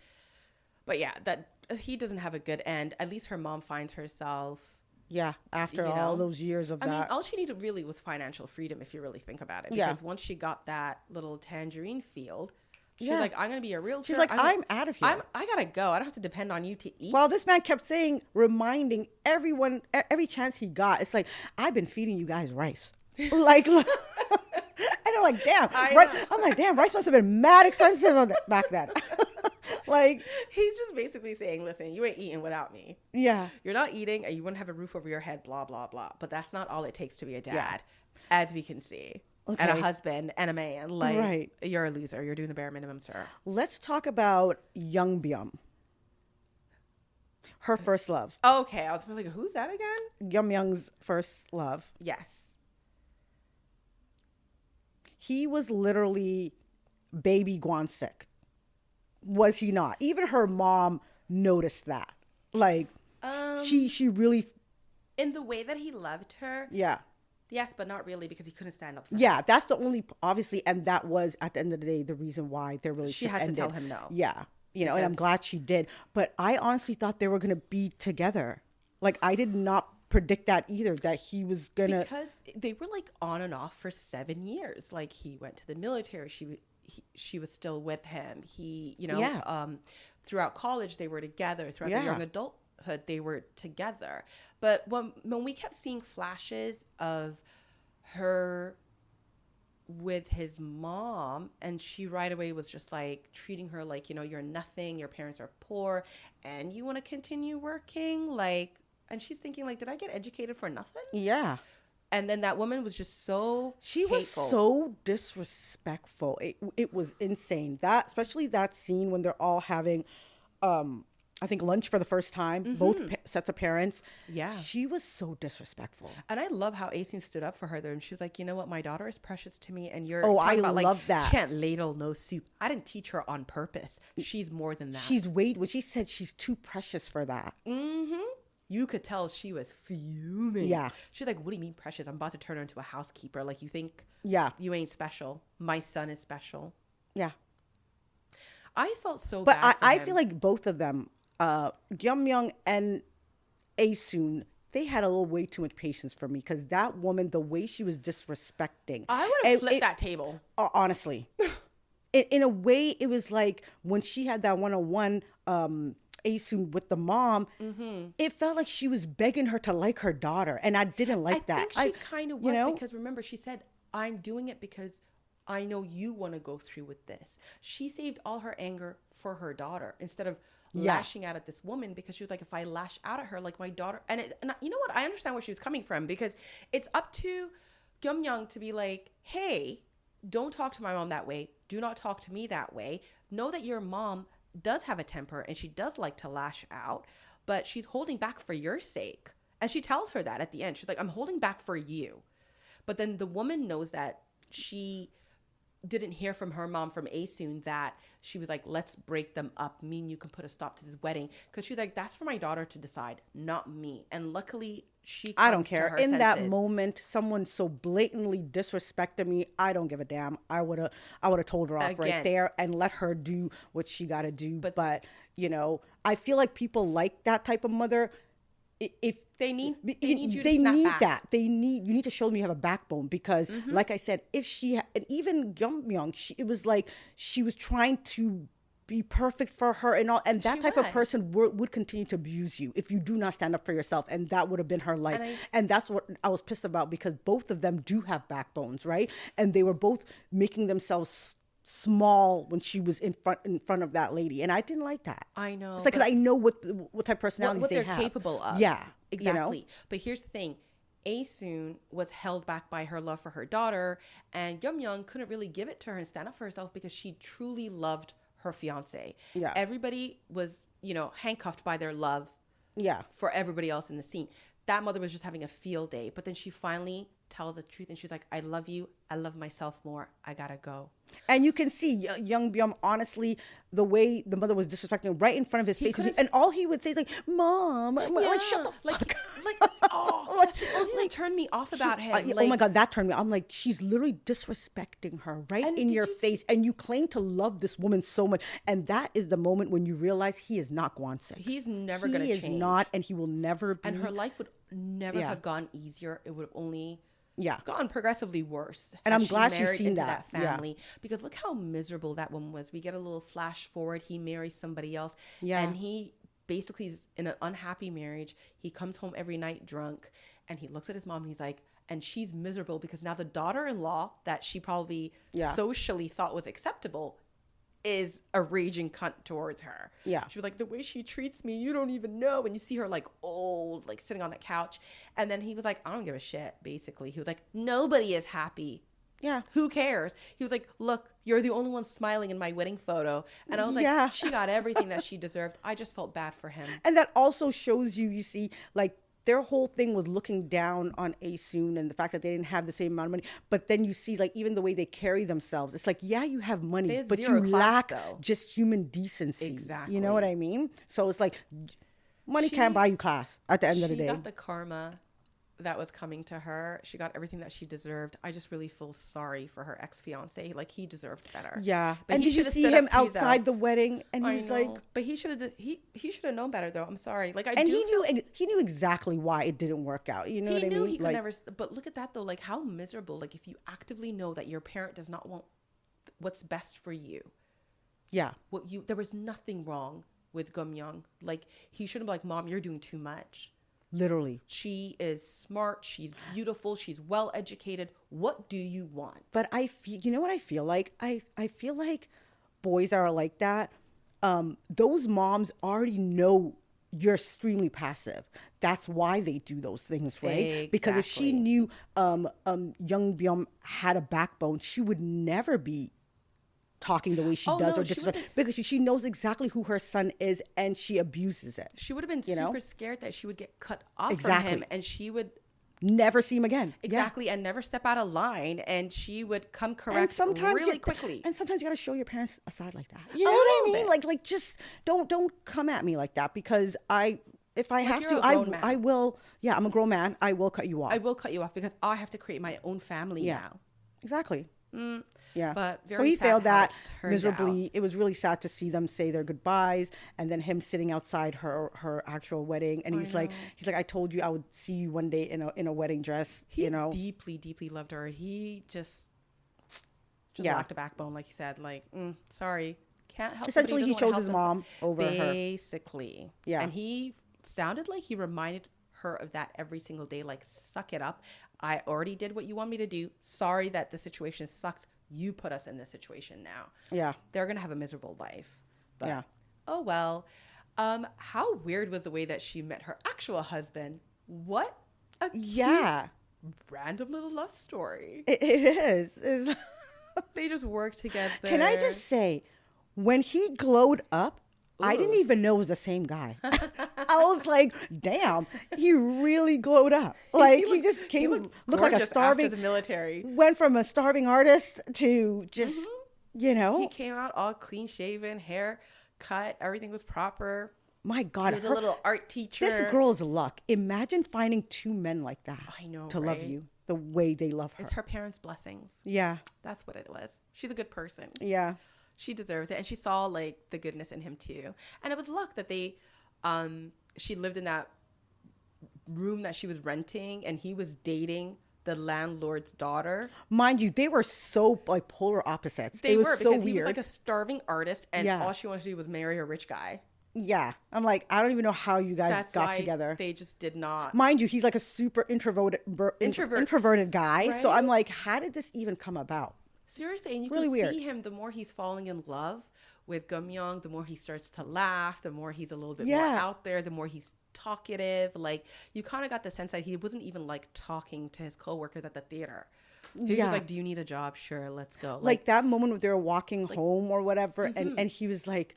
but yeah, that he doesn't have a good end. At least her mom finds herself. Yeah. After You all know? those years of I mean, that. all she needed really was financial freedom, if you really think about it. Yeah. Because once she got that little tangerine field, she's Yeah. like, I'm going to be a realtor. She's like, I'm out of here. I got to go. I don't have to depend on you to eat. Well, this man kept saying, reminding everyone, every chance he got, it's like, I've been feeding you guys rice. Like, and I'm like, damn. I'm like, damn, rice must have been mad expensive back then. Like, he's just basically saying, listen, you ain't eating without me. yeah. You're not eating and you wouldn't have a roof over your head, blah, blah, blah. But that's not all it takes to be a dad, Yeah. as we can see. Okay. And a husband and a man. Like, Right. You're a loser. You're doing the bare minimum, sir. Let's talk about Young Byum. Her first love. Okay. I was like, who's that again? Yum Young's first love. Yes. He was literally baby Guan sick. Was he not? Even her mom noticed that. Like, she really, In the way that he loved her, yeah. yes, but not really, because he couldn't stand up for her. Yeah, that's the only, obviously, and that was, at the end of the day, the reason why their relationship ended. She had to tell him no. Yeah, and I'm glad she did. But I honestly thought they were going to be together. Like, I did not predict that either, that he was going to. Because they were, like, on and off for 7 years. Like, he went to the military. She was still with him. He, throughout college, they were together. Throughout the young adulthood, they were together. But when we kept seeing flashes of her with his mom, and she right away was just like treating her like, you're nothing, your parents are poor, and you want to continue working, like, and she's thinking like, did I get educated for nothing? Yeah. And then that woman was just so She was hateful. so disrespectful. It was insane. That, especially that scene when they're all having, I think, lunch for the first time, both sets of parents. Yeah. She was so disrespectful. And I love how Aisling stood up for her there. And she was like, you know what? My daughter is precious to me. And you're I talking about, like, love that. Can't ladle no soup. I didn't teach her on purpose. She's more than that. She's when she said she's too precious for that. You could tell she was fuming. Yeah. She was like, what do you mean precious? I'm about to turn her into a housekeeper. Like, you think Yeah. you ain't special? My son is special. Yeah. I felt so But bad for I him. feel like both of them, Gyum Young and Aesoon, they had a little way too much patience for me, because that woman, the way she was disrespecting. I would have flipped that table. Honestly. In a way, it was like when she had that one-on-one Aesoon with the mom, it felt like she was begging her to like her daughter. And I didn't like that. I think she kind of was, know? because remember, she said, I'm doing it because I know you want to go through with this. She saved all her anger for her daughter instead of lashing out at this woman, because she was like, if I lash out at her, like my daughter, and you know what? I understand where she was coming from, because it's up to Gyum Young to be like, hey, don't talk to my mom that way. Do not talk to me that way. Know that your mom does have a temper and she does like to lash out, but she's holding back for your sake. And she tells her that at the end. She's like, I'm holding back for you. But then the woman knows that she didn't hear from her mom, from Aesoon, that she was like, let's break them up. Me and you can put a stop to this wedding. Because she's like, that's for my daughter to decide, not me. And luckily, I don't care. In that senses. moment, someone so blatantly disrespected me. I don't give a damn. I would have told her off right there and let her do what she got to do. But I feel like people like that type of mother. If they need you to snap back. That. You need to show them you have a backbone, because, like I said, if she and even Gyum Young, it was like she was trying to be perfect for her and all, and that type of person would continue to abuse you if you do not stand up for yourself, and that would have been her life. And that's what I was pissed about, because both of them do have backbones, right? And they were both making themselves small when she was in front of that lady, and I didn't like that. I know. It's like, because I know what type of personalities what they they're have. capable of. Yeah, exactly. But here's the thing: Aesoon was held back by her love for her daughter, and Gyum Young couldn't really give it to her and stand up for herself, because she truly loved her fiance. Yeah. Everybody was, handcuffed by their love. Yeah. For everybody else in the scene. That mother was just having a field day, but then she finally tells the truth, and she's like, I love you, I love myself more, I gotta go. And you can see young Byum, honestly, the way the mother was disrespecting him right in front of his face. And all he would say is like, Mom, like, shut the fuck like, oh, that's the only thing that turned me off about him. Oh my God, that turned me. I'm like, she's literally disrespecting her right in your face. And you claim to love this woman so much. And that is the moment when you realize he is not Guansek. He's never going to change. He is not, and he will never be. And her life would never have gone easier. It would have only gone progressively worse. And I'm glad she's seen that family, because look how miserable that woman was. We get a little flash forward. He marries somebody else, and he basically is in an unhappy marriage. He comes home every night drunk, and he looks at his mom, and he's like, and she's miserable because now the daughter-in-law that she probably socially thought was acceptable is a raging cunt towards her. Yeah. She was like, the way she treats me, you don't even know. And you see her like old, like sitting on that couch. And then he was like, I don't give a shit, basically. He was like, nobody is happy. Yeah. Who cares? He was like, look, you're the only one smiling in my wedding photo. And I was like, she got everything that she deserved. I just felt bad for him. And that also shows you see, like, their whole thing was looking down on Aesoon and the fact that they didn't have the same amount of money. But then you see, like, even the way they carry themselves, it's like, yeah, you have money, but you lack just human decency. Exactly. You know what I mean? So it's like, money can't buy you class at the end of the day. She got the karma that was coming to her. She got everything that she deserved. I just really feel sorry for her ex-fiance. Like, he deserved better. Yeah. But and did you see him outside the wedding? And he was like, but he should have known better, though. I'm sorry. Like, he knew exactly why it didn't work out. You know what I mean? He knew he could never. But look at that though. Like, how miserable. Like, if you actively know that your parent does not want what's best for you. Yeah. There was nothing wrong with Gum-young. Like, he shouldn't be like, Mom, you're doing too much. Literally. She is smart. She's beautiful. She's well educated. What do you want? But you know what I feel like? I feel like boys that are like that, those moms already know you're extremely passive. That's why they do those things, right? Exactly. Because if she knew young Byum had a backbone, she would never be talking the way she does, or disrespect, because she knows exactly who her son is and she abuses it. She would have been super scared that she would get cut off from him, and she would never see him again. Exactly, and never step out of line, and she would come correct really quickly. And sometimes you got to show your parents a side like that. You know what I mean? Like just don't come at me like that, because if I have to, I will. Yeah, I'm a grown man. I will cut you off. I will cut you off because I have to create my own family now. Exactly. Yeah. But so he failed that miserably. It was really sad to see them say their goodbyes, and then him sitting outside her actual wedding, and he's like, I told you I would see you one day in a wedding dress. He deeply, deeply loved her. He just lacked a backbone, like you said. Like, sorry, can't help. Essentially, he chose his mom over her. Basically, yeah. And he sounded like he reminded her of that every single day. Like, suck it up. I already did what you want me to do. Sorry that the situation sucks. You put us in this situation now. Yeah. They're going to have a miserable life. But, yeah. Oh, well. How weird was the way that she met her actual husband? What a cute, random little love story. It is. They just work together. Can I just say, when he glowed up, I didn't even know it was the same guy. I was like, damn, he really glowed up. Like, he just came, looked like a starving, after the military. Went from a starving artist to just, you know. He came out all clean shaven, hair cut, everything was proper. My God. He was a little art teacher. This girl is luck. Imagine finding two men like that. I know, to love you the way they love her. It's her parents' blessings. Yeah. That's what it was. She's a good person. Yeah. She deserves it. And she saw like the goodness in him too. And it was luck that she lived in that room that she was renting, and he was dating the landlord's daughter. Mind you, they were so like polar opposites. They were, because so he was like a starving artist, and all she wanted to do was marry a rich guy. Yeah. I'm like, I don't even know how you guys got together. They just did not. Mind you, he's like a super introverted guy. Right? So I'm like, how did this even come about? Seriously, and you can see him, the more he's falling in love with Gum-young, the more he starts to laugh, the more he's a little bit more out there, the more he's talkative. Like, you kind of got the sense that he wasn't even like talking to his coworkers at the theater. He was like, do you need a job? Sure, let's go. Like that moment when they were walking home or whatever, and he was like,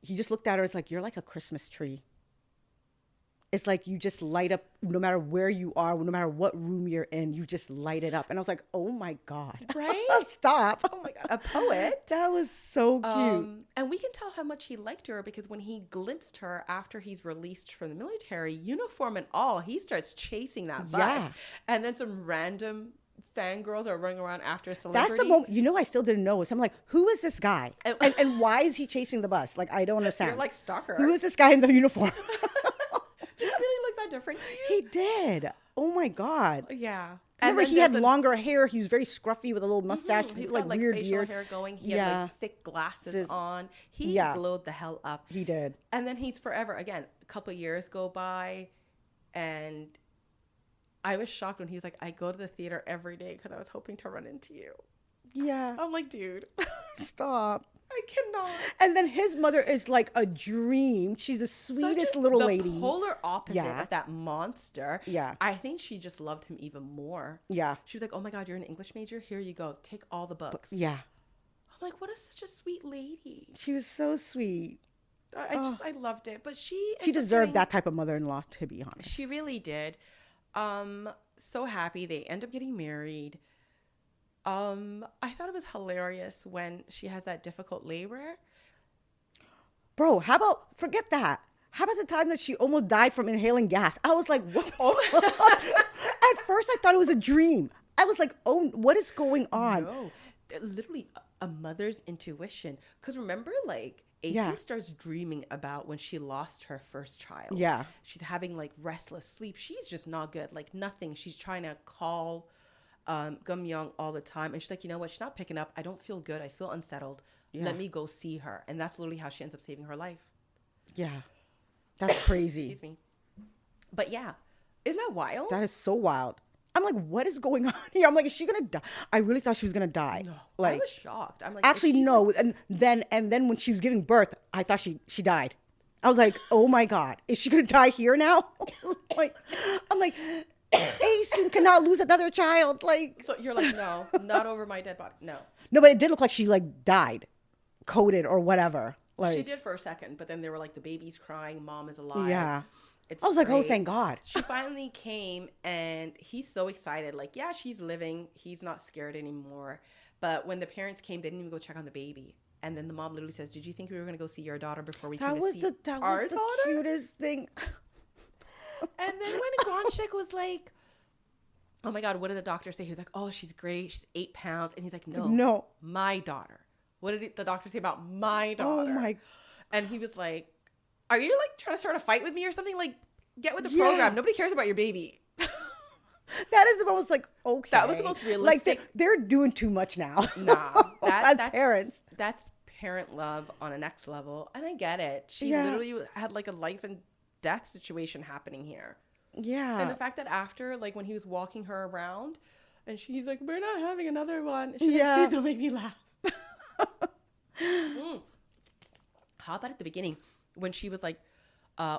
he just looked at her, it's like, you're like a Christmas tree. It's like you just light up no matter where you are, no matter what room you're in, you just light it up. And I was like, oh my God. Right? Stop. Oh my God. A poet. That was so cute. And we can tell how much he liked her because when he glimpsed her after he's released from the military, uniform and all, he starts chasing that bus. Yeah. And then some random fangirls are running around after a celebrity. That's the moment, I still didn't know. So I'm like, who is this guy? And why is he chasing the bus? Like, I don't understand. You're like stalker. Who is this guy in the uniform? Did it really look that different to you? He did. Oh my God. Yeah. I remember he had longer hair. He was very scruffy with a little mustache. He's like got weird facial beard. hair going. He had like thick glasses on. He glowed the hell up. He did. And then he's forever. Again, a couple of years go by and I was shocked when he was like, I go to the theater every day because I was hoping to run into you. Yeah. I'm like, dude. Stop. I cannot. And then his mother is like a dream. She's the sweetest little lady. The polar opposite of that monster. Yeah. I think she just loved him even more. Yeah. She was like, oh my God, you're an English major? Here you go. Take all the books. Yeah. I'm like, what is such a sweet lady? She was so sweet. I loved it. But she deserved that type of mother-in-law, to be honest. She really did. So happy. They end up getting married. I thought it was hilarious when she has that difficult labor. Bro, forget that. How about the time that she almost died from inhaling gas? I was like, what the fuck? At first, I thought it was a dream. I was like, oh, what is going on? No, literally a mother's intuition. Because remember, like, Aisling starts dreaming about when she lost her first child. Yeah. She's having, like, restless sleep. She's just not good. Like, nothing. She's trying to call Gum Young all the time. And she's like, you know what? She's not picking up. I don't feel good. I feel unsettled. Yeah. Let me go see her. And that's literally how she ends up saving her life. Yeah. That's crazy. Excuse me. But yeah. Isn't that wild? That is so wild. I'm like, what is going on here? I'm like, is she going to die? I really thought she was going to die. No, like, I was shocked. I'm like, actually, no. And then when she was giving birth, I thought she died. I was like, oh my God, is she going to die here now? I'm like, Aisling cannot lose another child. Like, so you're like, no, not over my dead body. No, but it did look like she like died, coded or whatever. Like, she did for a second, but then they were like, the baby's crying, mom is alive. Yeah. It's I was like, great. oh, thank God. She finally came and he's so excited. Like, yeah, she's living. He's not scared anymore. But when the parents came, they didn't even go check on the baby. And then the mom literally says, did you think we were going to go see your daughter before we came to see that our was the daughter? cutest thing. And then when Gwanshik was like, oh my God, what did the doctor say? He was like, oh, she's great. She's 8 pounds. And he's like, no, my daughter. What did the doctor say about my daughter? Oh my. And he was like, are you like trying to start a fight with me or something? Like, get with the program. Nobody cares about your baby. That is the most like, okay. That was the most realistic. Like they're doing too much now. Nah. That's parents. That's parent love on a next level. And I get it. She literally had like a life and death situation happening here. Yeah. And the fact that after, like when he was walking her around and she's like, we're not having another one. She's like, please don't make me laugh. How about at the beginning when she was like,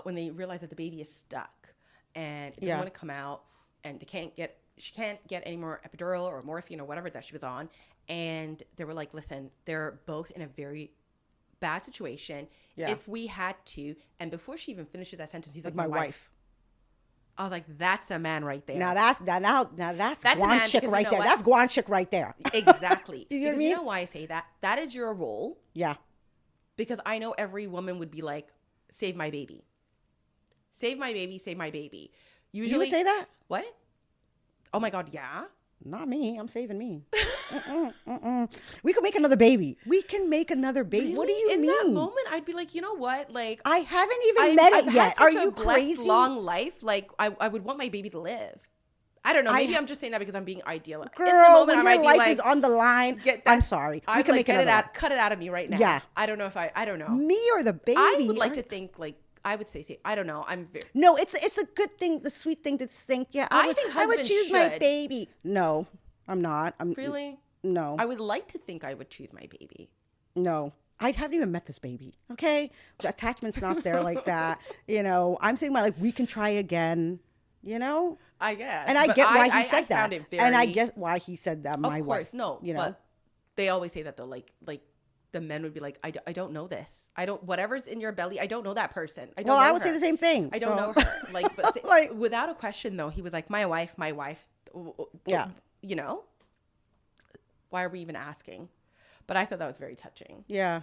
when they realized that the baby is stuck and it doesn't want to come out and she can't get any more epidural or morphine or whatever that she was on. And they were like, listen, they're both in a very bad situation. Yeah. If we had to, and before she even finishes that sentence, he's like, my wife. I was like, that's a man right there. Now that's Gwanshik right there. That's Gwanshik right there. Exactly. You know what I mean? You know why I say that? That is your role. Yeah. Because I know every woman would be like, save my baby. Save my baby, save my baby. Usually, you would say that? What? Oh my God, yeah? Not me. I'm saving me. We can make another baby. We can make another baby. Really? What do you mean? In that moment, I'd be like, you know what? Like, I haven't even met it yet. Are you crazy? Long life. Like, I would want my baby to live. I don't know. Maybe I'm just saying that because I'm being ideal. Girl, in the moment, when your life is on the line, I'm sorry. We can make it out. Cut it out of me right now. Yeah. I don't know if I don't know. Me or the baby? I would like to think like. I would say, I don't know. No, it's a good thing, the sweet thing to think. Yeah, I would choose my baby. No, I'm not. Really? No. I would like to think I would choose my baby. No, I haven't even met this baby. Okay, the attachment's not there like that. You know, I'm saying we can try again. You know, I guess, and I get why he said that, and I get why he said that. My wife, no, you know, but they always say that though, like the men would be like, I don't know this. I don't, whatever's in your belly, I don't know that person. I don't Well, know I would her. say the same thing. I don't know her. Like, but Like- without a question though, he was like, my wife. Yeah. You know, why are we even asking? But I thought that was very touching. Yeah.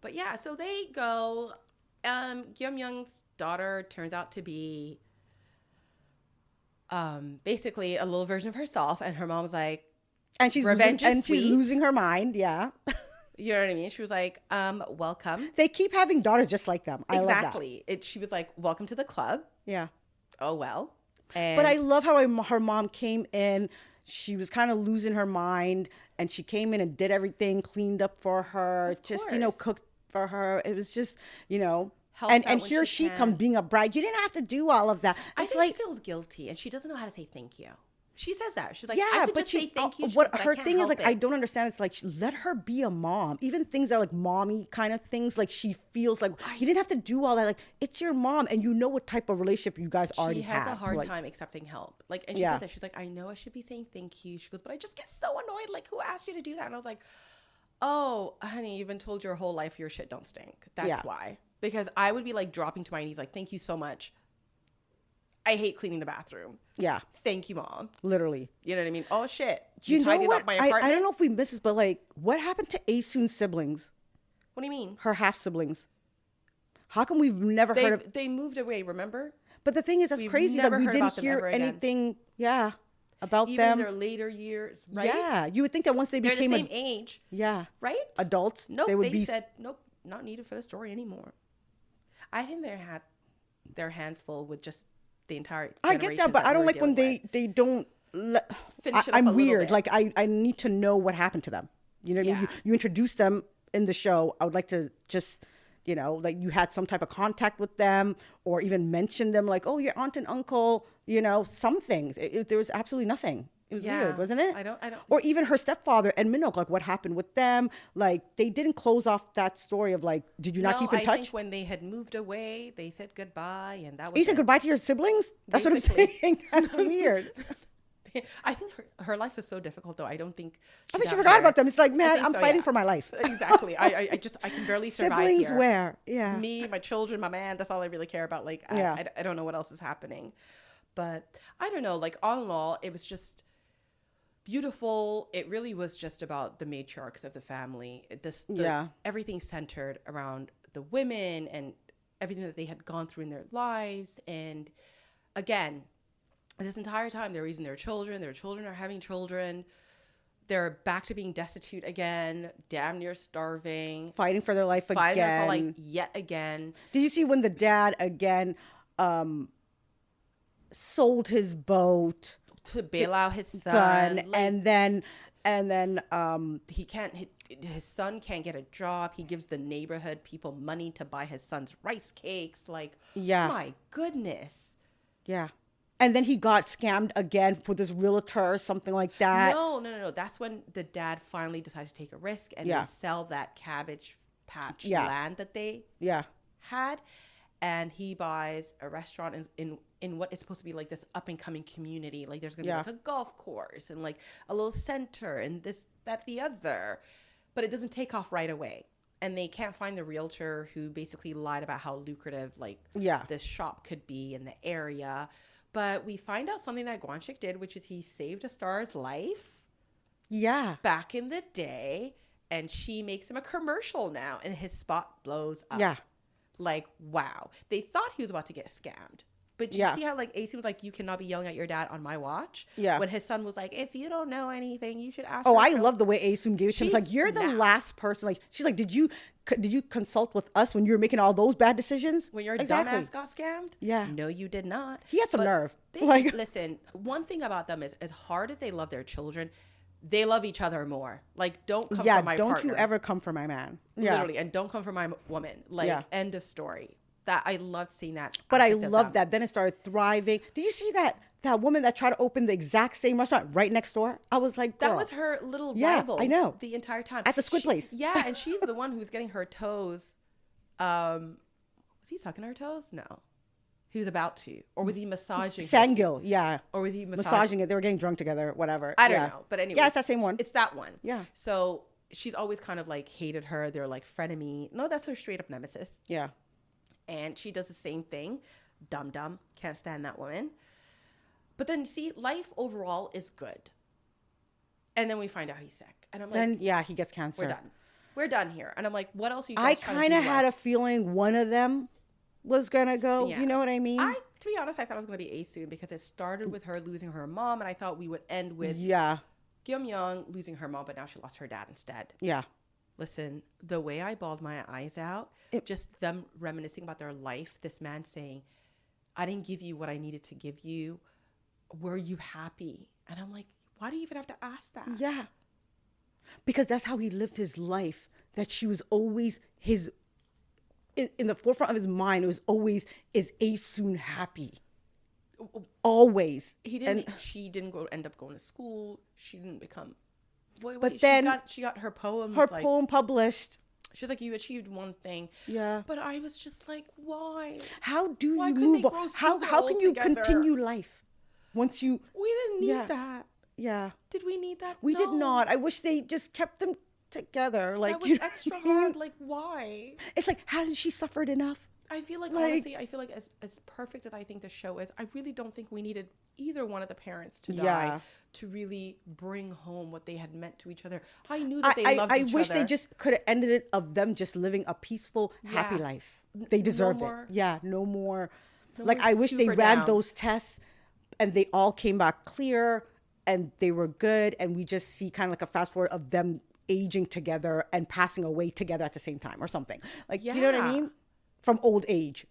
But yeah, so they go. Gyum Young's daughter turns out to be basically a little version of herself, and her mom's like, And she's Revenge losing, is and she's sweet. losing her mind. Yeah. you know what I mean? She was like, welcome. They keep having daughters just like them. I love that. Exactly. She was like, welcome to the club. Yeah. Oh, well. And But I love how her mom came in. She was kind of losing her mind, and she came in and did everything, cleaned up for her, Of just, course. cooked for her. It was just, Helps and out when here she she can. comes being a bride. You didn't have to do all of that. I It's think like, she feels guilty, and she doesn't know how to say thank you. She says that. She's like, yeah, I could but just say thank you. She what goes, "But I her can't thing is help like, it." I don't understand. It's like, let her be a mom. Even things that are like mommy kind of things, like she feels like you didn't have to do all that. Like, it's your mom, and you know what type of relationship you guys already She has have. a hard Like, time accepting help. Like, and she Yeah. said that. She's like, I know I should be saying thank you. She goes, but I just get so annoyed. Like, who asked you to do that? And I was like, oh, honey, you've been told your whole life your shit don't stink. That's Yeah. why. Because I would be like dropping to my knees, like, thank you so much. I hate cleaning the bathroom. Yeah, Thank you, mom. literally. You know what I mean? Oh shit. You know tidied what? up my I apartment. don't know if we missed this, but like, what happened to Asun's siblings? What do you mean? Her half siblings. How come we've never heard of? They moved away, remember? But the thing is, that's we've crazy. Is never like we heard didn't about them hear ever again. anything. Yeah, about Even them. in their later years, right? Yeah, you would think that once they They're the became same age, yeah right? adults, Nope, they would they be. said, nope, not needed for the story anymore. I think they had their hands full with just the entire I get that, but I don't like when they don't. Finish it up I'm a little weird. bit. Like I need to know what happened to them. You know what I mean? Yeah. You introduce them in the show. I would like to just, like you had some type of contact with them, or even mention them, like, oh, your aunt and uncle, something. There was absolutely nothing. It was weird, wasn't it? I don't. Or even her stepfather and Minok, like what happened with them? Like they didn't close off that story of like, did you not keep in I touch? think when they had moved away, they said goodbye, and that was You said it. goodbye to your siblings? That's what I'm Basically. saying. That's weird. I think her life was so difficult, though. I don't think. I think she's she out forgot here. about them. It's like, I man, think I'm so, fighting yeah. for my life. Exactly. I can barely survive Siblings here. where? Yeah. Me, my children, my man. That's all I really care about. Like, Yeah. I don't know what else is happening, but I don't know. Like, all in all, it was just beautiful. It really was just about the matriarchs of the family. Everything centered around the women and everything that they had gone through in their lives. And again, this entire time they're raising their children are having children, they're back to being destitute again, damn near starving, Fighting for their life fighting again. for life yet again. Did you see when the dad again sold his boat To bail out his son, like, and then he can't. His son can't get a job. He gives the neighborhood people money to buy his son's rice cakes. Like, Yeah. my goodness. yeah. And then he got scammed again for this realtor or something like that. No. That's when the dad finally decided to take a risk and Yeah. they sell that cabbage patch Yeah. land that they Yeah. had, and he buys a restaurant in what is supposed to be like this up and coming community. Like there's gonna be like a golf course and like a little center and this, that, the other, but it doesn't take off right away. And they can't find the realtor who basically lied about how lucrative this shop could be in the area. But we find out something that Guanchik did, which is he saved a star's life Yeah. back in the day, and she makes him a commercial now, and his spot blows up. Yeah. Like, wow. They thought he was about to get scammed. But you see how like AC was like, you cannot be yelling at your dad on my watch? Yeah. When his son was like, if you don't know anything, you should ask Oh, your I girl." love the way Asun gave it to him. It's She like, you're the snapped. last person. Like, she's like, did you consult with us when you were making all those bad decisions? When your Exactly. dumbass got scammed? Yeah. No, you did not. He had some But nerve. They, Like- listen, one thing about them is as hard as they love their children, they love each other more. Like, don't come for my don't partner. you ever come for my man. Yeah. Literally, and don't come for my woman. Like, end of story. That I loved seeing that. But I aspect of love them. that. Then it started thriving. Did you see that woman that tried to open the exact same restaurant right next door? I was like, That girl. was her little Yeah, rival. I know. The entire time At the squid place. Yeah, and she's the one who was getting her toes. Was he sucking her toes? No, he was about to, or was he massaging? her feet? Sangil, yeah. Or was he Massaging it. They were getting drunk together, whatever. I don't Yeah. know, but anyway, Yeah, it's that same one. It's that one. Yeah. So she's always kind of like hated her. They're like frenemy. No, that's her straight up nemesis. Yeah. And she does the same thing. Dumb. Can't stand that woman. But then see, life overall is good. And then we find out he's sick. And I'm like, Then, yeah, he gets cancer. We're done here. And I'm like, what else are you guys I trying to kind do of had a us? feeling one of them was going to go. Yeah. You know what I mean? To be honest, I thought it was going to be Ae-soon because it started with her losing her mom. And I thought we would end with Yeah. Gyeom-young losing her mom, but now she lost her dad instead. Yeah. Listen, the way I bawled my eyes out, just them reminiscing about their life, this man saying, I didn't give you what I needed to give you. Were you happy? And I'm like, why do you even have to ask that? Yeah. Because that's how he lived his life. That she was always in the forefront of his mind. It was always, is Ae-soon happy? Always. She didn't end up going to school. She didn't become. But then she got her poems. Her poem published. She's like, you achieved one thing. Yeah. But I was just like, why? How do Why you couldn't move they on? grow How so can you old together? continue life once you? We didn't need that. Yeah. Did we need that? We did No. not. I wish they just kept them together. Like, That was you know extra what I mean? hard. Like, why? It's like, hasn't she suffered enough? I feel like, Like- honestly, as perfect as I think the show is, I really don't think we needed either one of the parents to Yeah. die to really bring home what they had meant to each other. I knew that they loved each other. I wish they just could have ended it of them just living a peaceful, happy Yeah. life. They deserved more- it. Yeah, no more. no Like, more I wish they super ran down. those tests and they all came back clear and they were good. And we just see kind of like a fast forward of them aging together and passing away together at the same time or something. Like, you know what I Yeah. mean? From old age.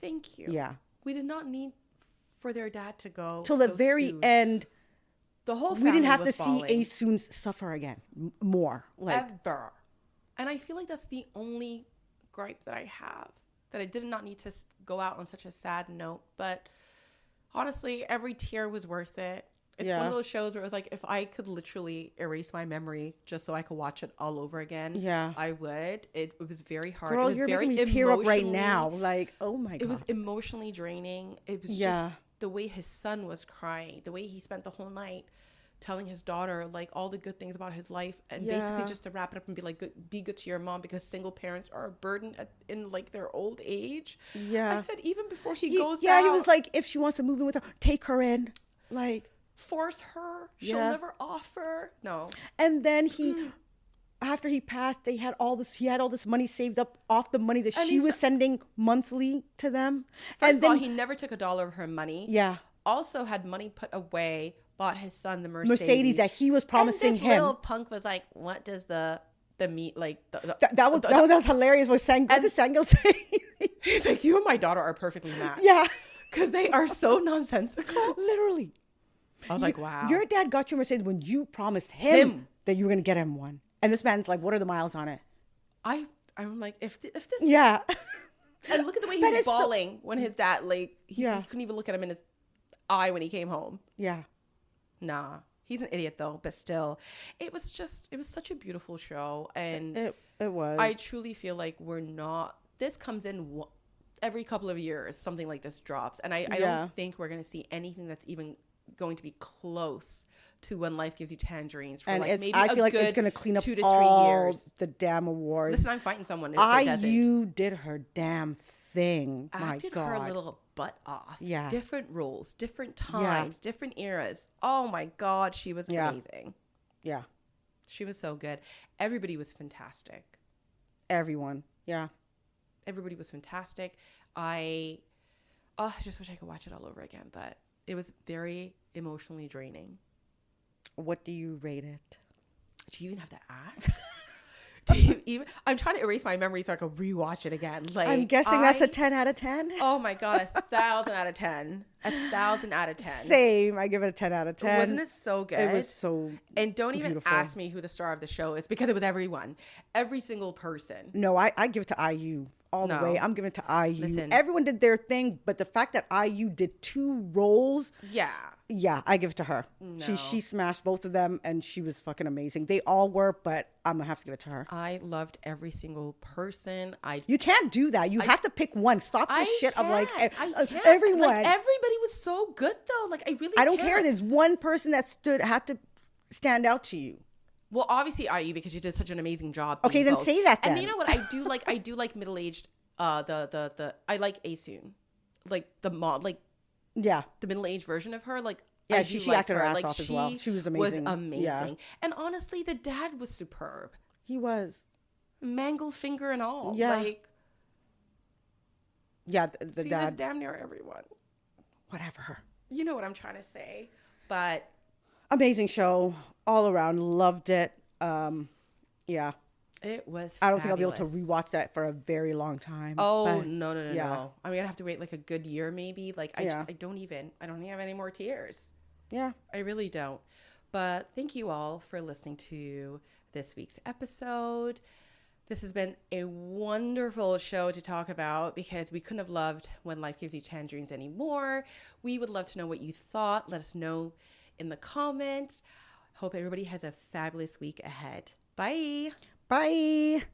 Thank you. Yeah. We did not need for their dad to go Till the so very soon. end. The whole We family didn't have to was see bawling. Ae-soon suffer again more. Like, Ever. And I feel like that's the only gripe that I have, that I did not need to go out on such a sad note. But honestly, every tear was worth it. It's one Yeah. of those shows where it was like, if I could literally erase my memory just so I could watch it all over again, Yeah. I would. It was very hard. girl, it was you're very making me tear up right emotionally- now. Like, oh my God. It was emotionally draining. It was Yeah. just the way his son was crying, the way he spent the whole night telling his daughter like all the good things about his life, and basically just to wrap it up and be like, be good to your mom, because single parents are a burden in like their old age. Yeah. I said, even before he He goes out, was like, if she wants to move in with her, take her in. Like, force her. She'll Yeah. never offer. No. and then after he passed, he had all this money saved up off the money that And she he's- was sending monthly to them. First and of then, all, he never took a dollar of her money. yeah, Also had money put away, bought his son the Mercedes that he was promising and this him. little punk was like, what does the meat, like That was hilarious. What did Sangil say? he's like, you and my daughter are perfectly matched. Yeah, Because they are so nonsensical. literally. I was like, wow. Your dad got you a Mercedes when you promised him that you were gonna get him one, and this man's like, "What are the miles on it?" I'm like, if this, Yeah, and look at the way he But was it's so- bawling when his dad, like, he Yeah. couldn't even look at him in his eye when he came home. yeah. Nah, he's an idiot though, but still, it was such a beautiful show, and It was. I truly feel like this comes in every couple of years, something like this drops, and I Yeah. don't think we're gonna see anything that's even going to be close to When Life Gives You Tangerines for and like maybe I feel a like good it's gonna clean up 2 to 3 all years. the damn awards. Listen, I'm fighting someone if it doesn't. IU did her damn thing. My Acted God. her little butt off. Yeah. Different roles, different times, different eras. Oh my God, she was Yeah. amazing. Yeah. She was so good. Everybody was fantastic. Everyone. Yeah. Everybody was fantastic. I just wish I could watch it all over again, but it was very emotionally draining. What do you rate it? Do you even have to ask? Do you even? I'm trying to erase my memory so I can rewatch it again. Like, I'm guessing that's a 10 out of 10. Oh my God, 1,000 out of 10. 1,000 out of 10. Same. I give it a 10 out of 10. Wasn't it so good? It was so And don't even beautiful. ask me who the star of the show is, because it was everyone. Every single person. No, I give it to IU all the No. way. I'm giving it to IU. Listen. Everyone did their thing, but the fact that IU did 2 roles, Yeah. yeah, I give it to her. No. She smashed both of them, and she was fucking amazing. They all were, but I'm gonna have to give it to her. I loved every single person. You can't do that. You have to pick one. Stop this shit of like I can't. everyone. Like, everybody was so good though. Like, I really I don't care. can't. There's one person that had to stand out to you. Well, obviously IE because she did such an amazing job. Okay, then both. say that then. And you know what I do like? I do like middle-aged. I like Asoon, like the mom, like Yeah. the middle-aged version of her. Like Yeah, I she do like acted her ass Like, off as well. She was amazing. Was amazing. Yeah. And honestly, the dad was superb. He was. Mangled finger and all. Yeah. Like, yeah, the see, dad. there's damn near everyone. Whatever. You know what I'm trying to say. But amazing show all around. Loved it. Yeah. It was I don't think I'll be fabulous. able to rewatch that for a very long time. Oh, but, no. yeah. I'm going to have to wait like a good year maybe. Like, I don't even have any more tears. Yeah. I really don't. But thank you all for listening to this week's episode. This has been a wonderful show to talk about because we couldn't have loved When Life Gives You Tangerines anymore. We would love to know what you thought. Let us know in the comments. Hope everybody has a fabulous week ahead. Bye. Bye.